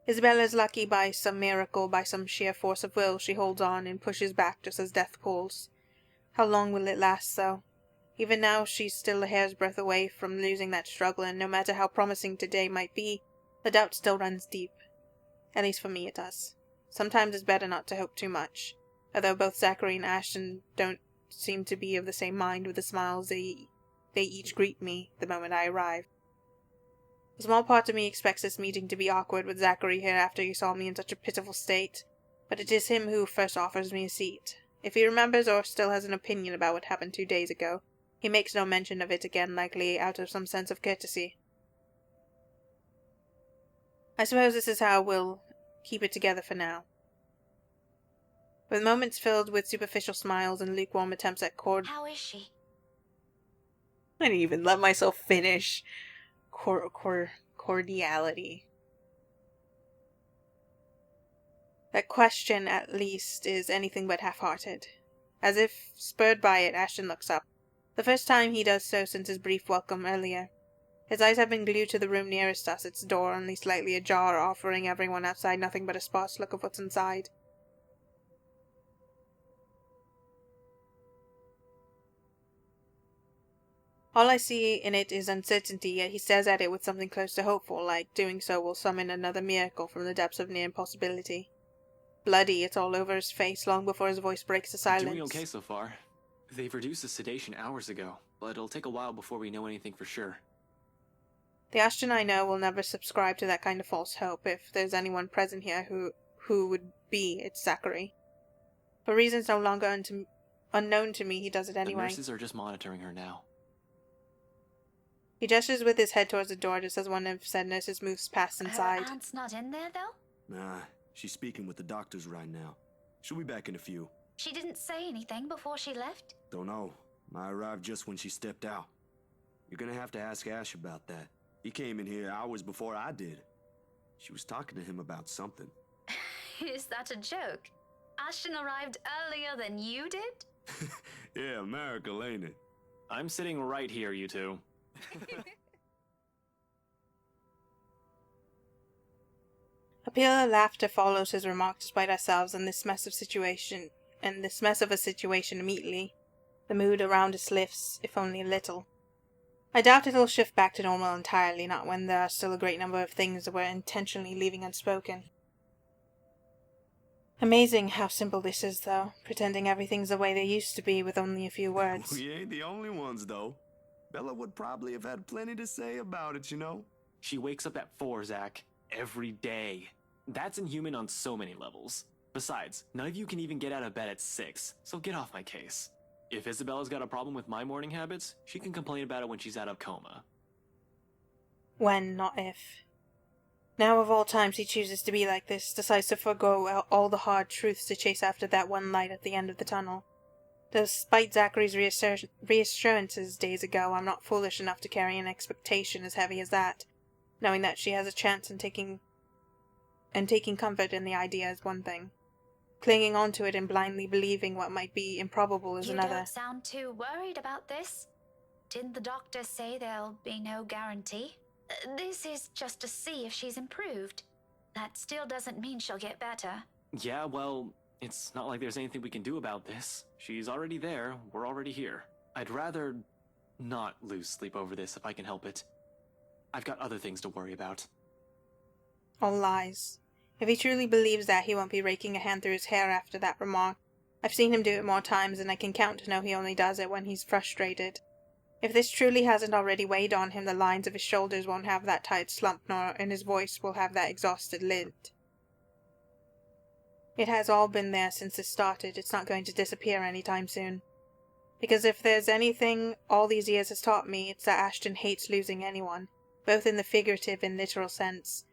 Isabella's lucky by some miracle, by some sheer force of will, she holds on and pushes back just as death pulls. How long will it last, though? Even now she's still a hair's breadth away from losing that struggle, and no matter how promising today might be, the doubt still runs deep. At least for me it does. Sometimes it's better not to hope too much, although both Zachary and Ashton don't seem to be of the same mind with the smiles they each greet me the moment I arrive. A small part of me expects this meeting to be awkward with Zachary here after he saw me in such a pitiful state, but it is him who first offers me a seat. If he remembers or still has an opinion about what happened 2 days ago, he makes no mention of it again, likely out of some sense of courtesy. I suppose this is how we'll keep it together for now. With moments filled with superficial smiles and lukewarm attempts at How is she? I didn't even let myself finish cordiality. That question, at least, is anything but half-hearted. As if spurred by it, Ashton looks up. The first time he does so since his brief welcome earlier. His eyes have been glued to the room nearest us, its door only slightly ajar, offering everyone outside nothing but a sparse look of what's inside. All I see in it is uncertainty, yet he stares at it with something close to hopeful, like doing so will summon another miracle from the depths of near impossibility. bloody. It's all over his face long before his voice breaks the silence. Doing okay so far. They've reduced the sedation hours ago, but it'll take a while before we know anything for sure. The Ashton I know will never subscribe to that kind of false hope. If there's anyone present here who would be, it's Zachary. For reasons no longer unknown to me, he does it anyway. The nurses are just monitoring her now. He gestures with his head towards the door just as one of said nurses moves past inside. Her aunt's not in there, though? Nah, she's speaking with the doctors right now. She'll be back in a few. She didn't say anything before she left? Don't know. I arrived just when she stepped out. You're gonna have to ask Ash about that. He came in here hours before I did. She was talking to him about something. Is that a joke? Ashton arrived earlier than you did? Yeah, miracle, ain't it? I'm sitting right here, you two. A peal of laughter follows his remark despite ourselves and this mess of a situation immediately. The mood around us lifts, if only a little. I doubt it'll shift back to normal entirely, not when there are still a great number of things that we're intentionally leaving unspoken. Amazing how simple this is, though, pretending everything's the way they used to be with only a few words. We ain't the only ones, though. Bella would probably have had plenty to say about it, you know? She wakes up at 4, Zach. Every day. That's inhuman on so many levels. Besides, none of you can even get out of bed at 6, so get off my case. If Isabella's got a problem with my morning habits, she can complain about it when she's out of coma. When, not if. Now of all times he chooses to be like this, decides to forego all the hard truths to chase after that one light at the end of the tunnel. Despite Zachary's reassurances days ago, I'm not foolish enough to carry an expectation as heavy as that, knowing that she has a chance and taking comfort in the idea is one thing. Clinging onto it and blindly believing what might be improbable is another. You don't sound too worried about this. Didn't the doctor say there'll be no guarantee? This is just to see if she's improved. That still doesn't mean she'll get better. Yeah, well, it's not like there's anything we can do about this. She's already there, we're already here. I'd rather not lose sleep over this if I can help it. I've got other things to worry about. All lies. If he truly believes that, he won't be raking a hand through his hair after that remark. I've seen him do it more times than I can count to know he only does it when he's frustrated. If this truly hasn't already weighed on him, the lines of his shoulders won't have that tight slump, nor in his voice will have that exhausted lilt. It has all been there since it started. It's not going to disappear anytime soon. Because if there's anything all these years has taught me, it's that Ashton hates losing anyone, both in the figurative and literal sense.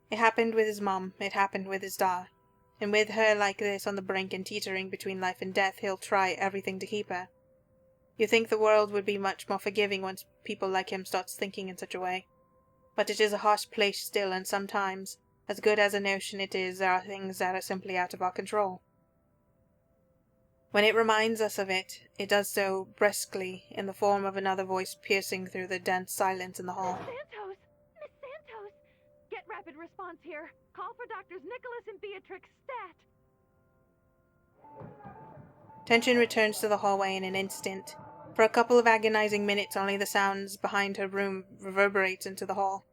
It happened with his mom, it happened with his dad, and with her like this on the brink and teetering between life and death, he'll try everything to keep her. You think the world would be much more forgiving once people like him starts thinking in such a way. But it is a harsh place still, and sometimes, as good as a notion it is, there are things that are simply out of our control. When it reminds us of it, it does so briskly, in the form of another voice piercing through the dense silence in the hall. Santos! Miss Santos! Get rapid response here. Call for Doctors Nicholas and Beatrix stat. Tension returns to the hallway in an instant. For a couple of agonizing minutes, only the sounds behind her room reverberates into the hall.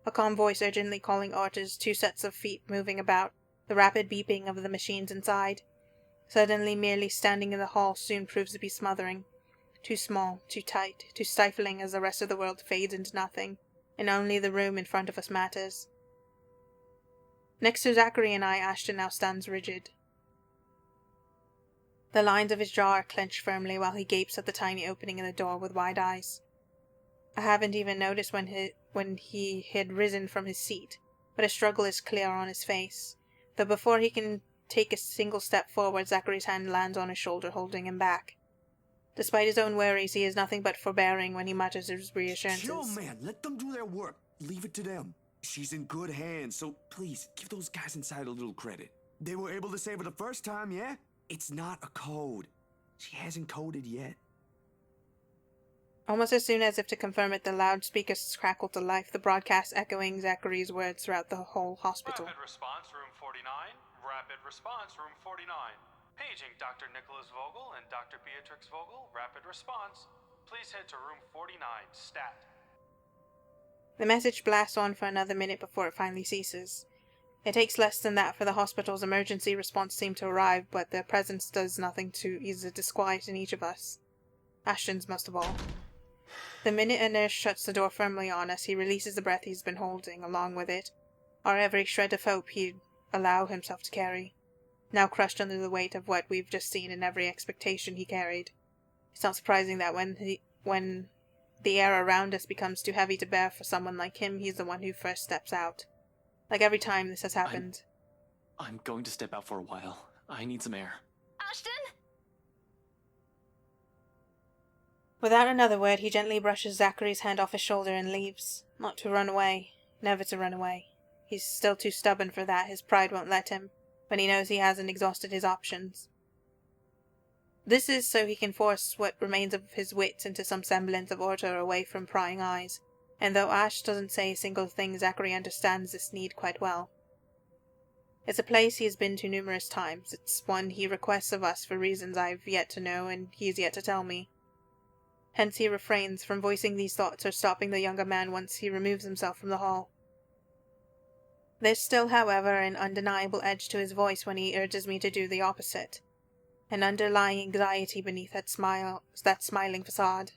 A calm voice urgently calling orders, 2 sets of feet moving about, the rapid beeping of the machines inside. Suddenly, merely standing in the hall soon proves to be smothering. Too small, too tight, too stifling as the rest of the world fades into nothing, and only the room in front of us matters. Next to Zachary and I, Ashton now stands rigid. The lines of his jaw are clenched firmly while he gapes at the tiny opening in the door with wide eyes. I haven't even noticed when he had risen from his seat, but a struggle is clear on his face, though before he can take a single step forward, Zachary's hand lands on his shoulder, holding him back. Despite his own worries, he is nothing but forbearing when he mutters his reassurances. Chill, man. Let them do their work. Leave it to them. She's in good hands, so please, give those guys inside a little credit. They were able to save her the first time, yeah? It's not a code. She hasn't coded yet. Almost as soon as if to confirm it, the loudspeakers crackled to life, the broadcast echoing Zachary's words throughout the whole hospital. Rapid response, room 49. Rapid response, room 49. Paging Dr. Nicholas Vogel and Dr. Beatrix Vogel. Rapid response. Please head to room 49. Stat. The message blasts on for another minute before it finally ceases. It takes less than that for the hospital's emergency response team to arrive, but their presence does nothing to ease the disquiet in each of us. Ashton's most of all. The minute a nurse shuts the door firmly on us, he releases the breath he's been holding, along with it, or every shred of hope he'd allow himself to carry, now crushed under the weight of what we've just seen and every expectation he carried. It's not surprising that when the air around us becomes too heavy to bear for someone like him, he's the one who first steps out. Like every time this has happened. I'm going to step out for a while. I need some air. Ashton? Without another word, he gently brushes Zachary's hand off his shoulder and leaves. Not to run away. Never to run away. He's still too stubborn for that. His pride won't let him, when he knows he hasn't exhausted his options. This is so he can force what remains of his wits into some semblance of order away from prying eyes, and though Ash doesn't say a single thing, Zachary understands this need quite well. It's a place he has been to numerous times. It's one he requests of us for reasons I've yet to know and he's yet to tell me. Hence he refrains from voicing these thoughts or stopping the younger man once he removes himself from the hall. There's still, however, an undeniable edge to his voice when he urges me to do the opposite. An underlying anxiety beneath that smiling facade.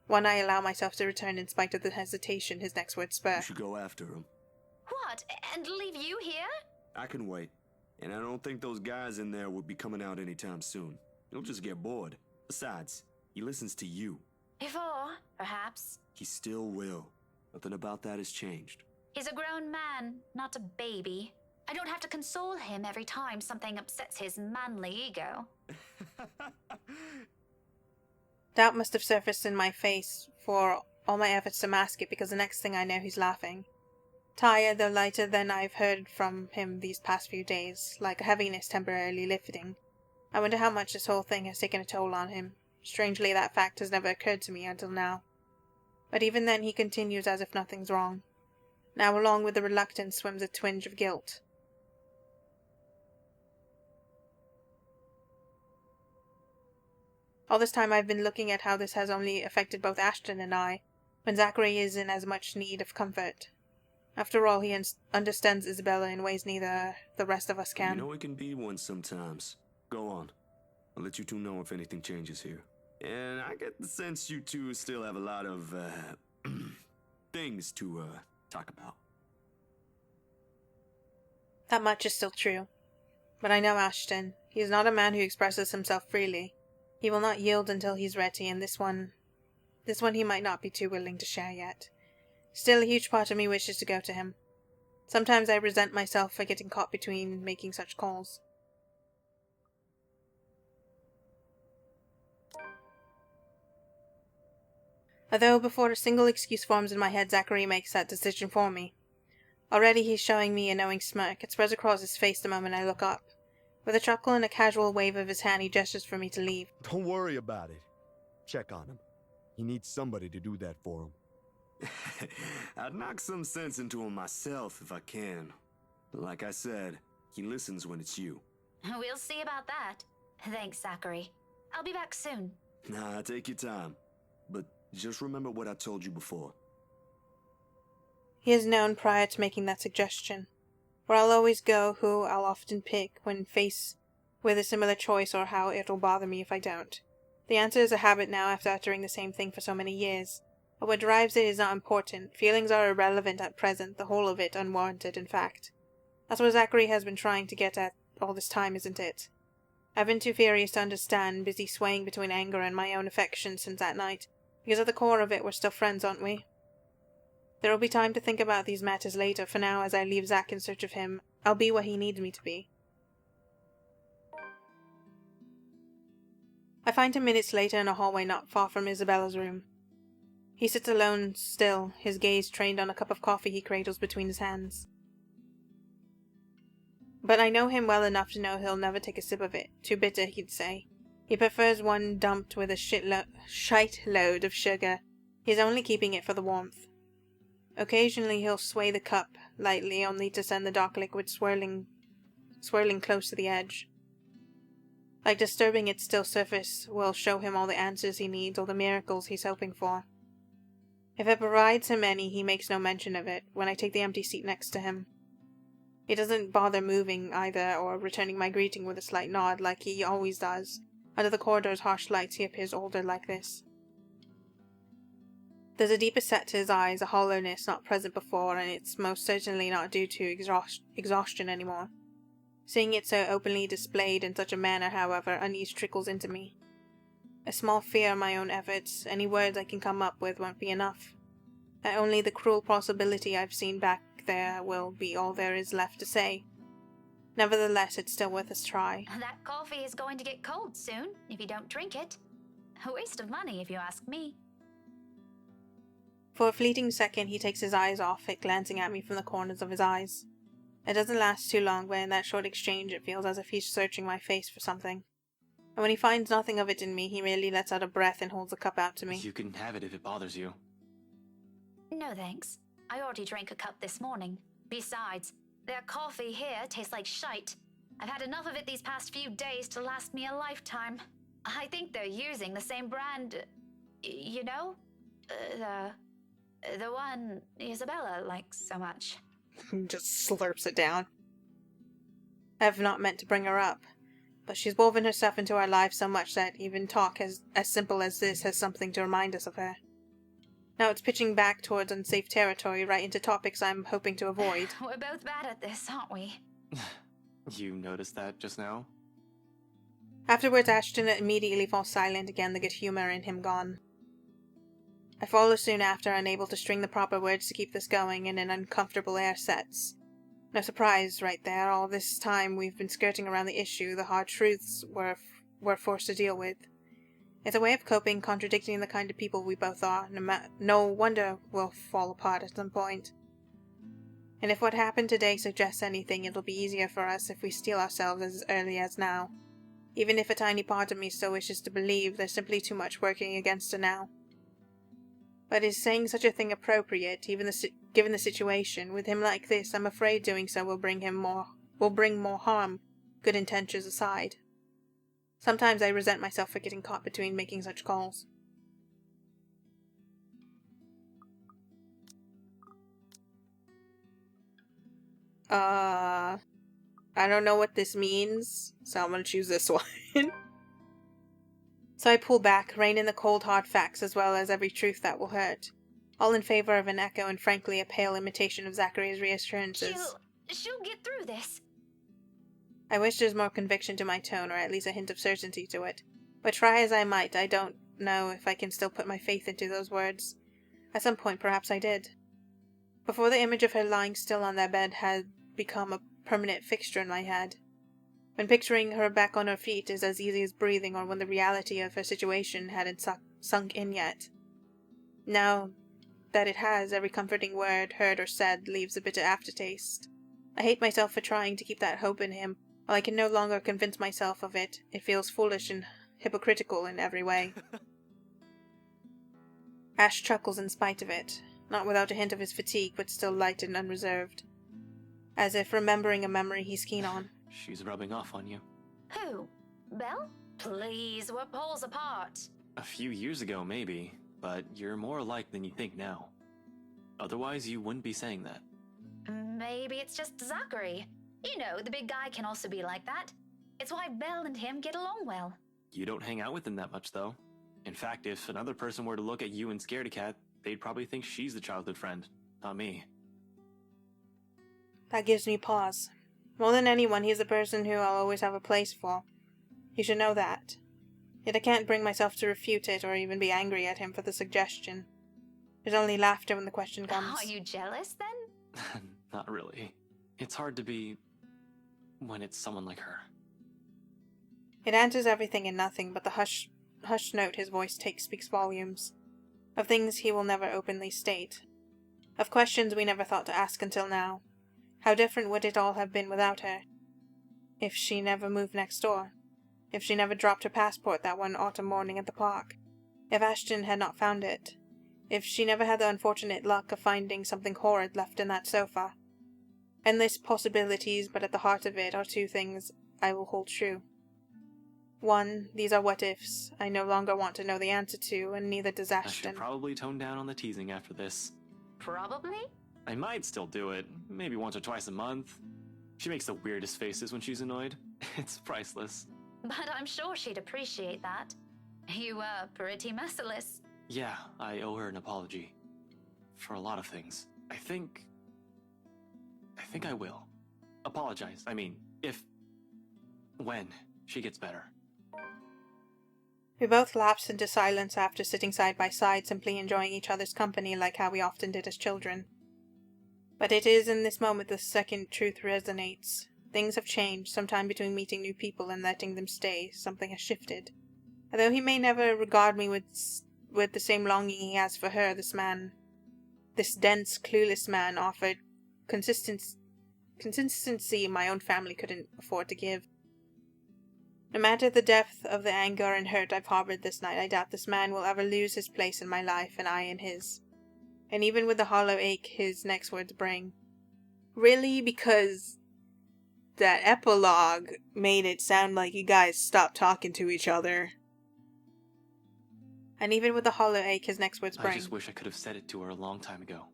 One I allow myself to return in spite of the hesitation his next words spur. You should go after him. What? And leave you here? I can wait. And I don't think those guys in there will be coming out anytime soon. You'll just get bored. Besides, he listens to you. Before, perhaps. He still will. Nothing about that has changed. He's a grown man, not a baby. I don't have to console him every time something upsets his manly ego. Doubt must have surfaced in my face for all my efforts to mask it, because the next thing I know he's laughing. Tired, though lighter than I've heard from him these past few days, like a heaviness temporarily lifting. I wonder how much this whole thing has taken a toll on him. Strangely, that fact has never occurred to me until now. But even then he continues as if nothing's wrong. Now along with the reluctance swims a twinge of guilt. All this time I've been looking at how this has only affected both Ashton and I, when Zachary is in as much need of comfort. After all, he understands Isabella in ways neither the rest of us can. You know it can be one sometimes. Go on. I'll let you two know if anything changes here. And I get the sense you two still have a lot of, things to, talk about. That much is still true. But I know Ashton. He is not a man who expresses himself freely. He will not yield until he's ready, and this one he might not be too willing to share yet. Still, a huge part of me wishes to go to him. Sometimes I resent myself for getting caught between making such calls. Although before a single excuse forms in my head, Zachary makes that decision for me. Already he's showing me a knowing smirk. It spreads across his face the moment I look up. With a chuckle and a casual wave of his hand, he gestures for me to leave. Don't worry about it. Check on him. He needs somebody to do that for him. I'd knock some sense into him myself if I can. But like I said, he listens when it's you. We'll see about that. Thanks, Zachary. I'll be back soon. Nah, take your time. But just remember what I told you before. He has known prior to making that suggestion. Where I'll always go, who I'll often pick when faced with a similar choice, or how it'll bother me if I don't. The answer is a habit now after uttering the same thing for so many years. But what drives it is not important. Feelings are irrelevant at present, the whole of it unwarranted, in fact. That's what Zachary has been trying to get at all this time, isn't it? I've been too furious to understand, busy swaying between anger and my own affection since that night, because at the core of it we're still friends, aren't we? There will be time to think about these matters later. For now, as I leave Zach in search of him, I'll be what he needs me to be. I find him minutes later in a hallway not far from Isabella's room. He sits alone still, his gaze trained on a cup of coffee he cradles between his hands. But I know him well enough to know he'll never take a sip of it. Too bitter, he'd say. He prefers one dumped with a shite load of sugar. He's only keeping it for the warmth. Occasionally he'll sway the cup lightly, only to send the dark liquid swirling close to the edge. Like disturbing its still surface will show him all the answers he needs, all the miracles he's hoping for. If it provides him any, he makes no mention of it when I take the empty seat next to him. He doesn't bother moving either, or returning my greeting with a slight nod like he always does. Under the corridor's harsh lights he appears older like this. There's a deeper set to his eyes, a hollowness not present before, and it's most certainly not due to exhaustion anymore. Seeing it so openly displayed in such a manner, however, unease trickles into me. A small fear of my own efforts, any words I can come up with won't be enough. That only the cruel possibility I've seen back there will be all there is left to say. Nevertheless, it's still worth a try. That coffee is going to get cold soon if you don't drink it. A waste of money, if you ask me. For a fleeting second, he takes his eyes off it, glancing at me from the corners of his eyes. It doesn't last too long, but in that short exchange it feels as if he's searching my face for something. And when he finds nothing of it in me, he merely lets out a breath and holds the cup out to me. You can have it if it bothers you. No thanks. I already drank a cup this morning. Besides, their coffee here tastes like shite. I've had enough of it these past few days to last me a lifetime. I think they're using the same brand, you know? The one Isabella likes so much. Just slurps it down. I have not meant to bring her up, but she's woven herself into our lives so much that even talk as simple as this has something to remind us of her. Now it's pitching back towards unsafe territory, right into topics I'm hoping to avoid. We're both bad at this, aren't we? You noticed that just now? Afterwards, Ashton immediately falls silent again, the good humor in him gone. I follow soon after, unable to string the proper words to keep this going, and an uncomfortable air sets. No surprise right there, all this time we've been skirting around the issue, the hard truths we're forced to deal with. It's a way of coping, contradicting the kind of people we both are. No wonder we'll fall apart at some point. And if what happened today suggests anything, it'll be easier for us if we steel ourselves as early as now. Even if a tiny part of me still wishes to believe, there's simply too much working against her now. But is saying such a thing appropriate, even given the situation? With him like this, I'm afraid doing so will bring more harm, good intentions aside. Sometimes I resent myself for getting caught between making such calls. I don't know what this means, so I'm gonna choose this one. So I pull back, rein in the cold hard facts as well as every truth that will hurt. All in favor of an echo and frankly a pale imitation of Zachary's reassurances. She'll get through this. I wish there's more conviction to my tone, or at least a hint of certainty to it. But try as I might, I don't know if I can still put my faith into those words. At some point, perhaps I did. Before the image of her lying still on that bed had become a permanent fixture in my head. When picturing her back on her feet is as easy as breathing, or when the reality of her situation hadn't sunk in yet. Now that it has, every comforting word heard or said leaves a bitter aftertaste. I hate myself for trying to keep that hope in him. While I can no longer convince myself of it, it feels foolish and hypocritical in every way. Ash chuckles in spite of it, not without a hint of his fatigue, but still light and unreserved. As if remembering a memory he's keen on. She's rubbing off on you. Who? Belle? Please, we're poles apart. A few years ago, maybe, but you're more alike than you think now. Otherwise, you wouldn't be saying that. Maybe it's just Zachary. You know, the big guy can also be like that. It's why Belle and him get along well. You don't hang out with him that much, though. In fact, if another person were to look at you and Scaredy-Cat, they'd probably think she's the childhood friend, not me. That gives me pause. More than anyone, he's the person who I'll always have a place for. You should know that. Yet I can't bring myself to refute it or even be angry at him for the suggestion. There's only laughter when the question comes. Are you jealous, then? Not really. It's hard to be when it's someone like her. It answers everything and nothing, but the hushed note his voice takes speaks volumes. Of things he will never openly state. Of questions we never thought to ask until now. How different would it all have been without her? If she never moved next door. If she never dropped her passport that one autumn morning at the park. If Ashton had not found it. If she never had the unfortunate luck of finding something horrid left in that sofa. Endless possibilities, but at the heart of it are two things I will hold true. One, these are what-ifs I no longer want to know the answer to, and neither does I Ashton. should probably tone down on the teasing after this. Probably? I might still do it, maybe once or twice a month. She makes the weirdest faces when she's annoyed. It's priceless. But I'm sure she'd appreciate that. You were pretty merciless. Yeah, I owe her an apology. For a lot of things. I think I will. Apologize. I mean, when she gets better. We both lapsed into silence after sitting side by side, simply enjoying each other's company like how we often did as children. But it is in this moment the second truth resonates. Things have changed. Sometime between meeting new people and letting them stay, something has shifted. Although he may never regard me with the same longing he has for her, this dense, clueless man offered consistency my own family couldn't afford to give. No matter the depth of the anger and hurt I've harbored this night, I doubt this man will ever lose his place in my life and I in his. And even with the hollow ache his next words bring. Really? Because that epilogue made it sound like you guys stopped talking to each other. And even with the hollow ache his next words bring. I just wish I could have said it to her a long time ago.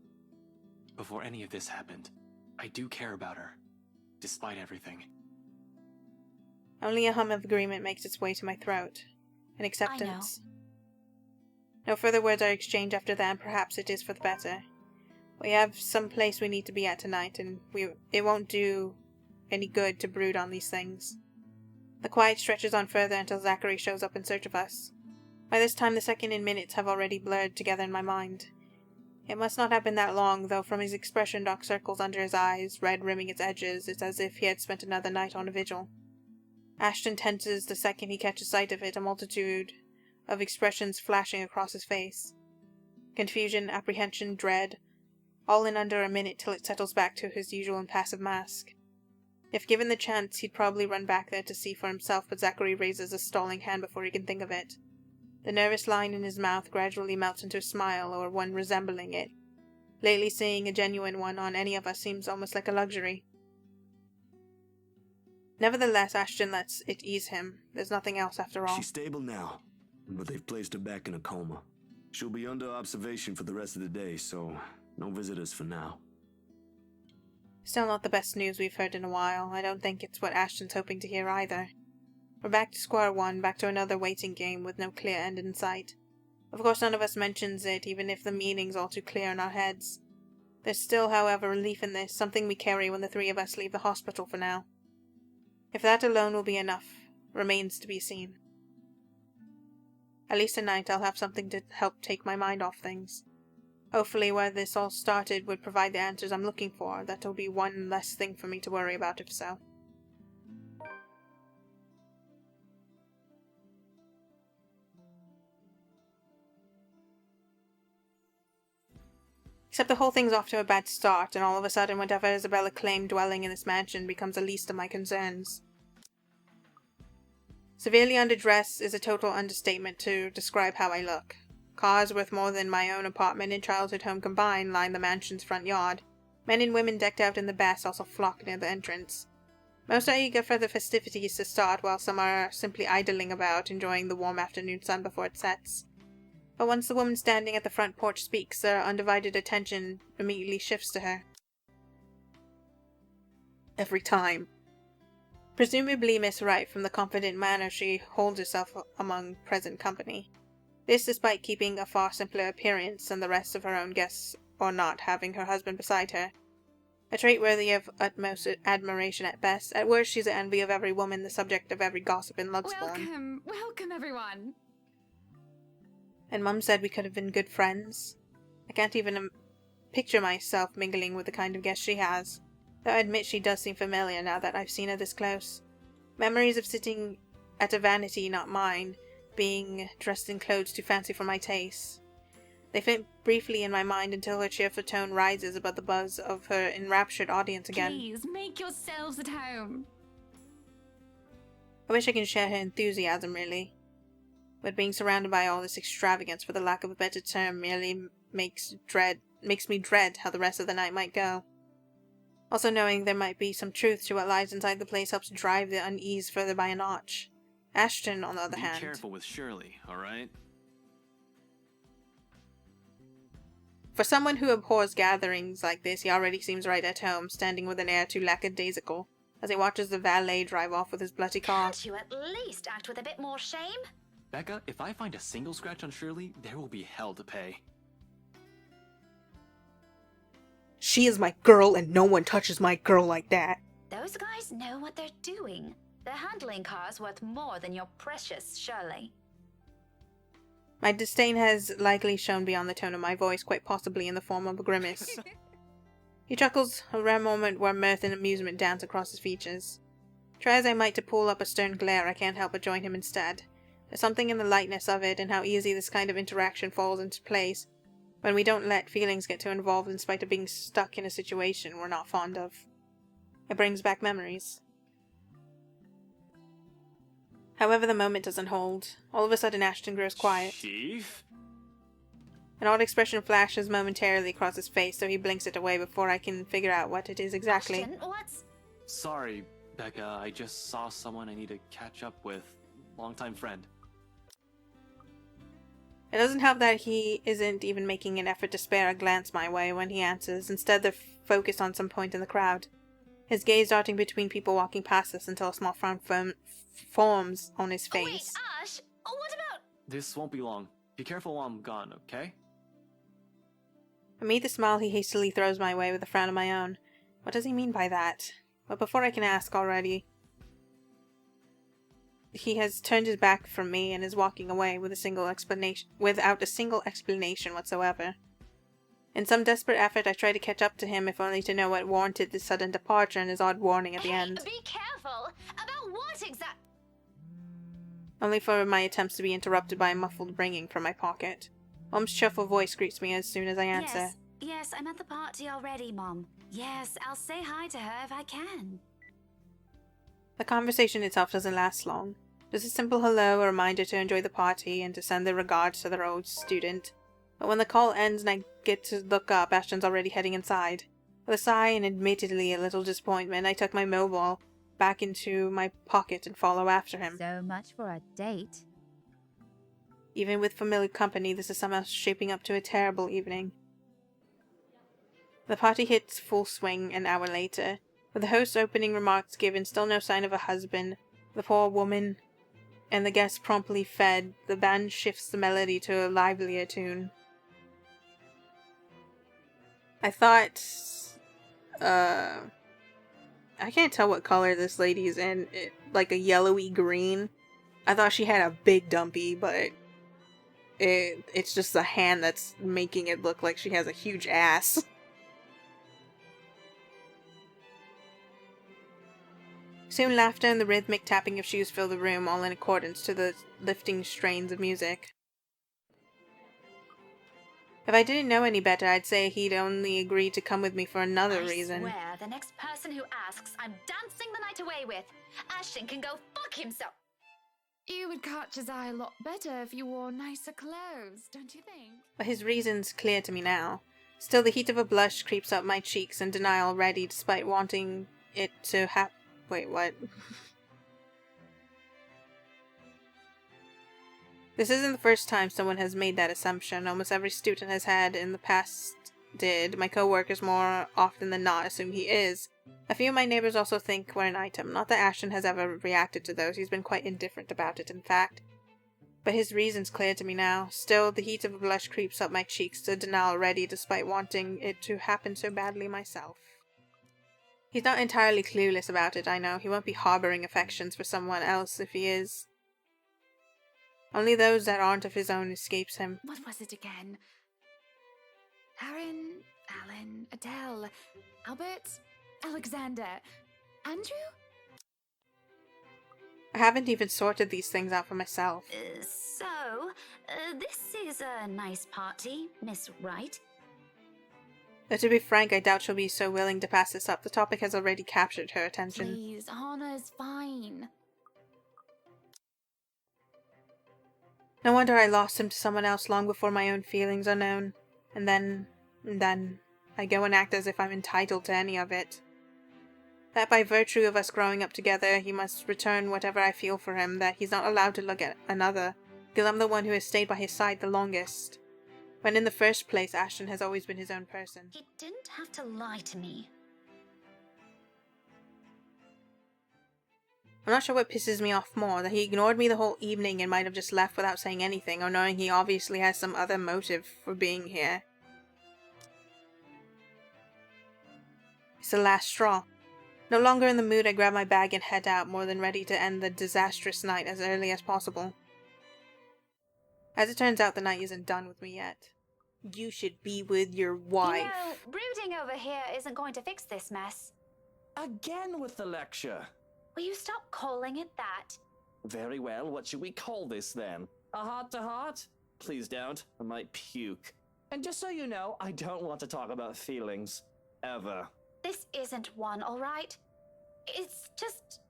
Before any of this happened. I do care about her. Despite everything. Only a hum of agreement makes its way to my throat. An acceptance. No further words are exchanged after that, and perhaps it is for the better. We have some place we need to be at tonight, and it won't do any good to brood on these things. The quiet stretches on further until Zachary shows up in search of us. By this time the second and minutes have already blurred together in my mind. It must not have been that long, though from his expression, dark circles under his eyes, red rimming its edges, it's as if he had spent another night on a vigil. Ashton tenses the second he catches sight of it, a multitude of expressions flashing across his face. Confusion, apprehension, dread, all in under a minute till it settles back to his usual impassive mask. If given the chance, he'd probably run back there to see for himself, but Zachary raises a stalling hand before he can think of it. The nervous line in his mouth gradually melts into a smile, or one resembling it. Lately seeing a genuine one on any of us seems almost like a luxury. Nevertheless, Ashton lets it ease him. There's nothing else after all. She's stable now, but they've placed her back in a coma. She'll be under observation for the rest of the day, so no visitors for now. Still not the best news we've heard in a while. I don't think it's what Ashton's hoping to hear either. We're back to square one, back to another waiting game with no clear end in sight. Of course none of us mentions it, even if the meaning's all too clear in our heads. There's still, however, relief in this, something we carry when the three of us leave the hospital for now. If that alone will be enough, remains to be seen. At least tonight I'll have something to help take my mind off things. Hopefully where this all started would provide the answers I'm looking for. That'll be one less thing for me to worry about if so. Except the whole thing's off to a bad start, and all of a sudden whatever Isabella claimed dwelling in this mansion becomes the least of my concerns. Severely underdressed is a total understatement to describe how I look. Cars worth more than my own apartment and childhood home combined line the mansion's front yard. Men and women decked out in the best also flock near the entrance. Most are eager for the festivities to start, while some are simply idling about, enjoying the warm afternoon sun before it sets. But once the woman standing at the front porch speaks, their undivided attention immediately shifts to her. Every time. Presumably Miss Wright, from the confident manner she holds herself among present company. This despite keeping a far simpler appearance than the rest of her own guests, or not having her husband beside her. A trait worthy of utmost admiration at best. At worst she's the envy of every woman, the subject of every gossip in Lugsborn. Welcome everyone! And Mum said we could have been good friends. I can't even picture myself mingling with the kind of guest she has, though I admit she does seem familiar now that I've seen her this close. Memories of sitting at a vanity not mine, being dressed in clothes too fancy for my taste. They fit briefly in my mind until her cheerful tone rises above the buzz of her enraptured audience again. Please, make yourselves at home. I wish I could share her enthusiasm, really. But being surrounded by all this extravagance, for the lack of a better term, merely makes me dread how the rest of the night might go. Also knowing there might be some truth to what lies inside the place helps drive the unease further by a notch. Ashton, on the other hand... Be careful with Shirley, alright? For someone who abhors gatherings like this, he already seems right at home, standing with an air too lackadaisical, as he watches the valet drive off with his bloody car. Can't you at least act with a bit more shame? Becca, if I find a single scratch on Shirley, there will be hell to pay. She is my girl, and no one touches my girl like that. Those guys know what they're doing. They're handling cars worth more than your precious Shirley. My disdain has likely shown beyond the tone of my voice, quite possibly in the form of a grimace. He chuckles, a rare moment where mirth and amusement dance across his features. Try as I might to pull up a stern glare, I can't help but join him instead. There's something in the lightness of it, and how easy this kind of interaction falls into place, when we don't let feelings get too involved in spite of being stuck in a situation we're not fond of. It brings back memories. However, the moment doesn't hold. All of a sudden, Ashton grows quiet. Chief? An odd expression flashes momentarily across his face, so he blinks it away before I can figure out what it is exactly. Ashton, what's... Sorry, Becca, I just saw someone I need to catch up with. Longtime friend. It doesn't help that he isn't even making an effort to spare a glance my way when he answers. Instead, they're focused on some point in the crowd. His gaze darting between people walking past us until a small frown forms on his face. Oh, wait, Ash! What about... This won't be long. Be careful while I'm gone, okay? Amid the smile he hastily throws my way with a frown of my own. What does he mean by that? But before I can ask already, he has turned his back from me and is walking away without a single explanation whatsoever. In some desperate effort, I try to catch up to him, if only to know what warranted this sudden departure and his odd warning at the end. Be careful! About what exact... Only for my attempts to be interrupted by a muffled ringing from my pocket. Mom's cheerful voice greets me as soon as I answer. Yes, I'm at the party already, Mom. Yes, I'll say hi to her if I can. The conversation itself doesn't last long. Just a simple hello, a reminder to enjoy the party and to send their regards to their old student. But when the call ends and I get to look up, Ashton's already heading inside. With a sigh and admittedly a little disappointment, I tuck my mobile back into my pocket and follow after him. So much for a date. Even with familiar company, this is somehow shaping up to a terrible evening. The party hits full swing an hour later. With the host's opening remarks given, still no sign of a husband, the poor woman, and the guests promptly fed, the band shifts the melody to a livelier tune. I thought, I can't tell what color this lady's in, like a yellowy green. I thought she had a big dumpy, but it's just the hand that's making it look like she has a huge ass. Soon laughter and the rhythmic tapping of shoes fill the room, all in accordance to the lifting strains of music. If I didn't know any better, I'd say he'd only agreed to come with me for another reason. I swear, the next person who asks, I'm dancing the night away with. Ashton can go fuck himself. You would catch his eye a lot better if you wore nicer clothes, don't you think? But his reason's clear to me now. Still, the heat of a blush creeps up my cheeks in denial already, despite wanting it to happen. Wait, what? This isn't the first time someone has made that assumption. Almost every student has had in the past did. My co-workers more often than not assume he is. A few of my neighbors also think we're an item. Not that Ashton has ever reacted to those. He's been quite indifferent about it, in fact. But his reason's clear to me now. Still, the heat of a blush creeps up my cheeks to denial already, despite wanting it to happen so badly myself. He's not entirely clueless about it, I know. He won't be harboring affections for someone else if he is. Only those that aren't of his own escapes him. What was it again? Aaron, Alan, Adele, Albert, Alexander, Andrew? I haven't even sorted these things out for myself. This is a nice party, Miss Wright. Though to be frank, I doubt she'll be so willing to pass this up. The topic has already captured her attention. Please, Hannah's fine. No wonder I lost him to someone else long before my own feelings are known. And then, I go and act as if I'm entitled to any of it. That by virtue of us growing up together, he must return whatever I feel for him, that he's not allowed to look at another, because I'm the one who has stayed by his side the longest. when in the first place Ashton has always been his own person. He didn't have to lie to me. I'm not sure what pisses me off more, that he ignored me the whole evening and might have just left without saying anything, or knowing he obviously has some other motive for being here. It's the last straw. No longer in the mood, I grab my bag and head out, more than ready to end the disastrous night as early as possible. As it turns out, the night isn't done with me yet. You should be with your wife. You know, brooding over here isn't going to fix this mess. Again with the lecture. Will you stop calling it that? Very well, what should we call this then? A heart-to-heart? Please don't, I might puke. And just so you know, I don't want to talk about feelings. Ever. This isn't one, all right? It's just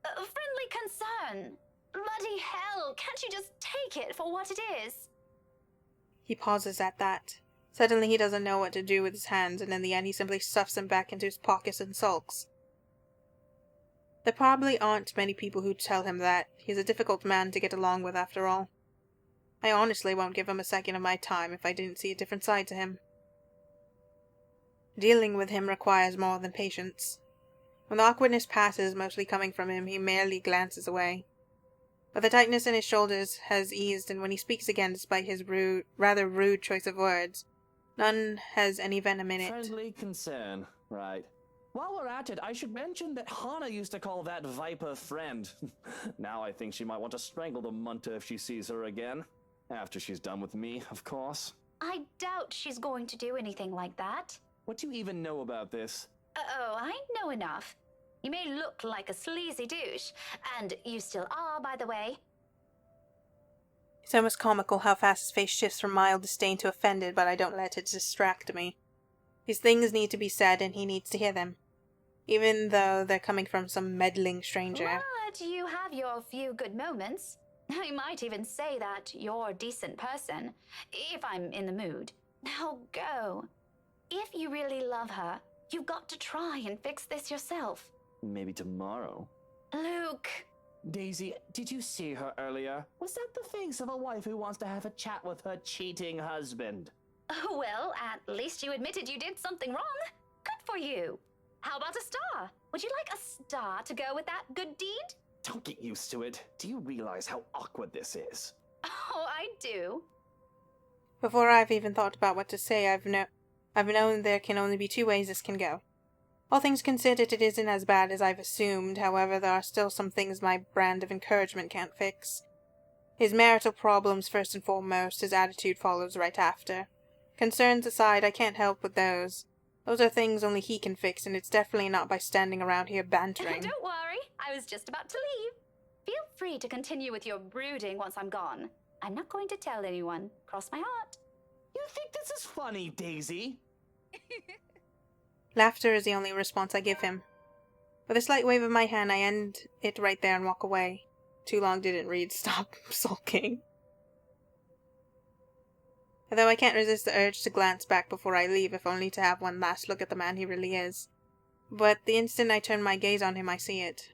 a friendly concern. Bloody hell, can't you just take it for what it is? He pauses at that. Suddenly he doesn't know what to do with his hands, and in the end he simply stuffs them back into his pockets and sulks. There probably aren't many people who tell him that. He's a difficult man to get along with after all. I honestly won't give him a second of my time if I didn't see a different side to him. Dealing with him requires more than patience. When the awkwardness passes, mostly coming from him, he merely glances away. But the tightness in his shoulders has eased, and when he speaks again, despite his rather rude choice of words, none has any venom in it. Friendly concern, right. While we're at it, I should mention that Hana used to call that viper friend. Now I think she might want to strangle the Munta if she sees her again. After she's done with me, of course. I doubt she's going to do anything like that. What do you even know about this? Oh, I know enough. You may look like a sleazy douche, and you still are, by the way. It's almost comical how fast his face shifts from mild disdain to offended, but I don't let it distract me. These things need to be said, and he needs to hear them, even though they're coming from some meddling stranger. But you have your few good moments. I might even say that you're a decent person, if I'm in the mood. Now go. If you really love her, you've got to try and fix this yourself. Maybe tomorrow. Luke! Daisy, did you see her earlier? Was that the face of a wife who wants to have a chat with her cheating husband? Oh, well, at least you admitted you did something wrong. Good for you. How about a star? Would you like a star to go with that good deed? Don't get used to it. Do you realize how awkward this is? Oh, I do. Before I've even thought about what to say, I've known there can only be two ways this can go. All things considered, it isn't as bad as I've assumed. However, there are still some things my brand of encouragement can't fix. His marital problems first and foremost, his attitude follows right after. Concerns aside, I can't help with those. Those are things only he can fix, and it's definitely not by standing around here bantering. Don't worry, I was just about to leave. Feel free to continue with your brooding once I'm gone. I'm not going to tell anyone. Cross my heart. You think this is funny, Daisy? Laughter is the only response I give him. With a slight wave of my hand, I end it right there and walk away. Too long didn't read stop sulking. Although I can't resist the urge to glance back before I leave, if only to have one last look at the man he really is. But the instant I turn my gaze on him, I see it.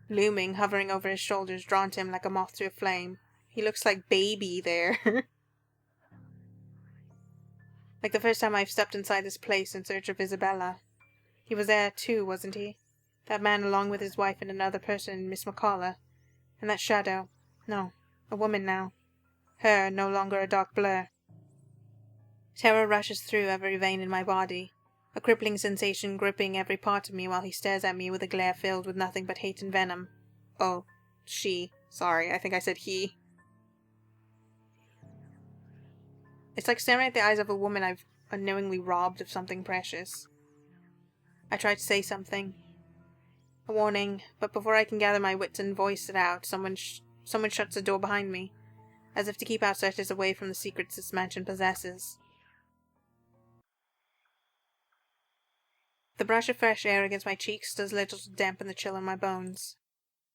Looming, hovering over his shoulders, drawn to him like a moth to a flame. He looks like baby there. Like the first time I've stepped inside this place in search of Isabella. He was there too, wasn't he? That man along with his wife and another person, Miss McCullough. And that shadow. No, a woman now. Her, no longer a dark blur. Terror rushes through every vein in my body, a crippling sensation gripping every part of me while he stares at me with a glare filled with nothing but hate and venom. Oh, she. Sorry, I think I said he. It's like staring at the eyes of a woman I've unknowingly robbed of something precious. I try to say something. A warning, but before I can gather my wits and voice it out, someone shuts the door behind me, as if to keep outsiders away from the secrets this mansion possesses. The brush of fresh air against my cheeks does little to dampen the chill in my bones.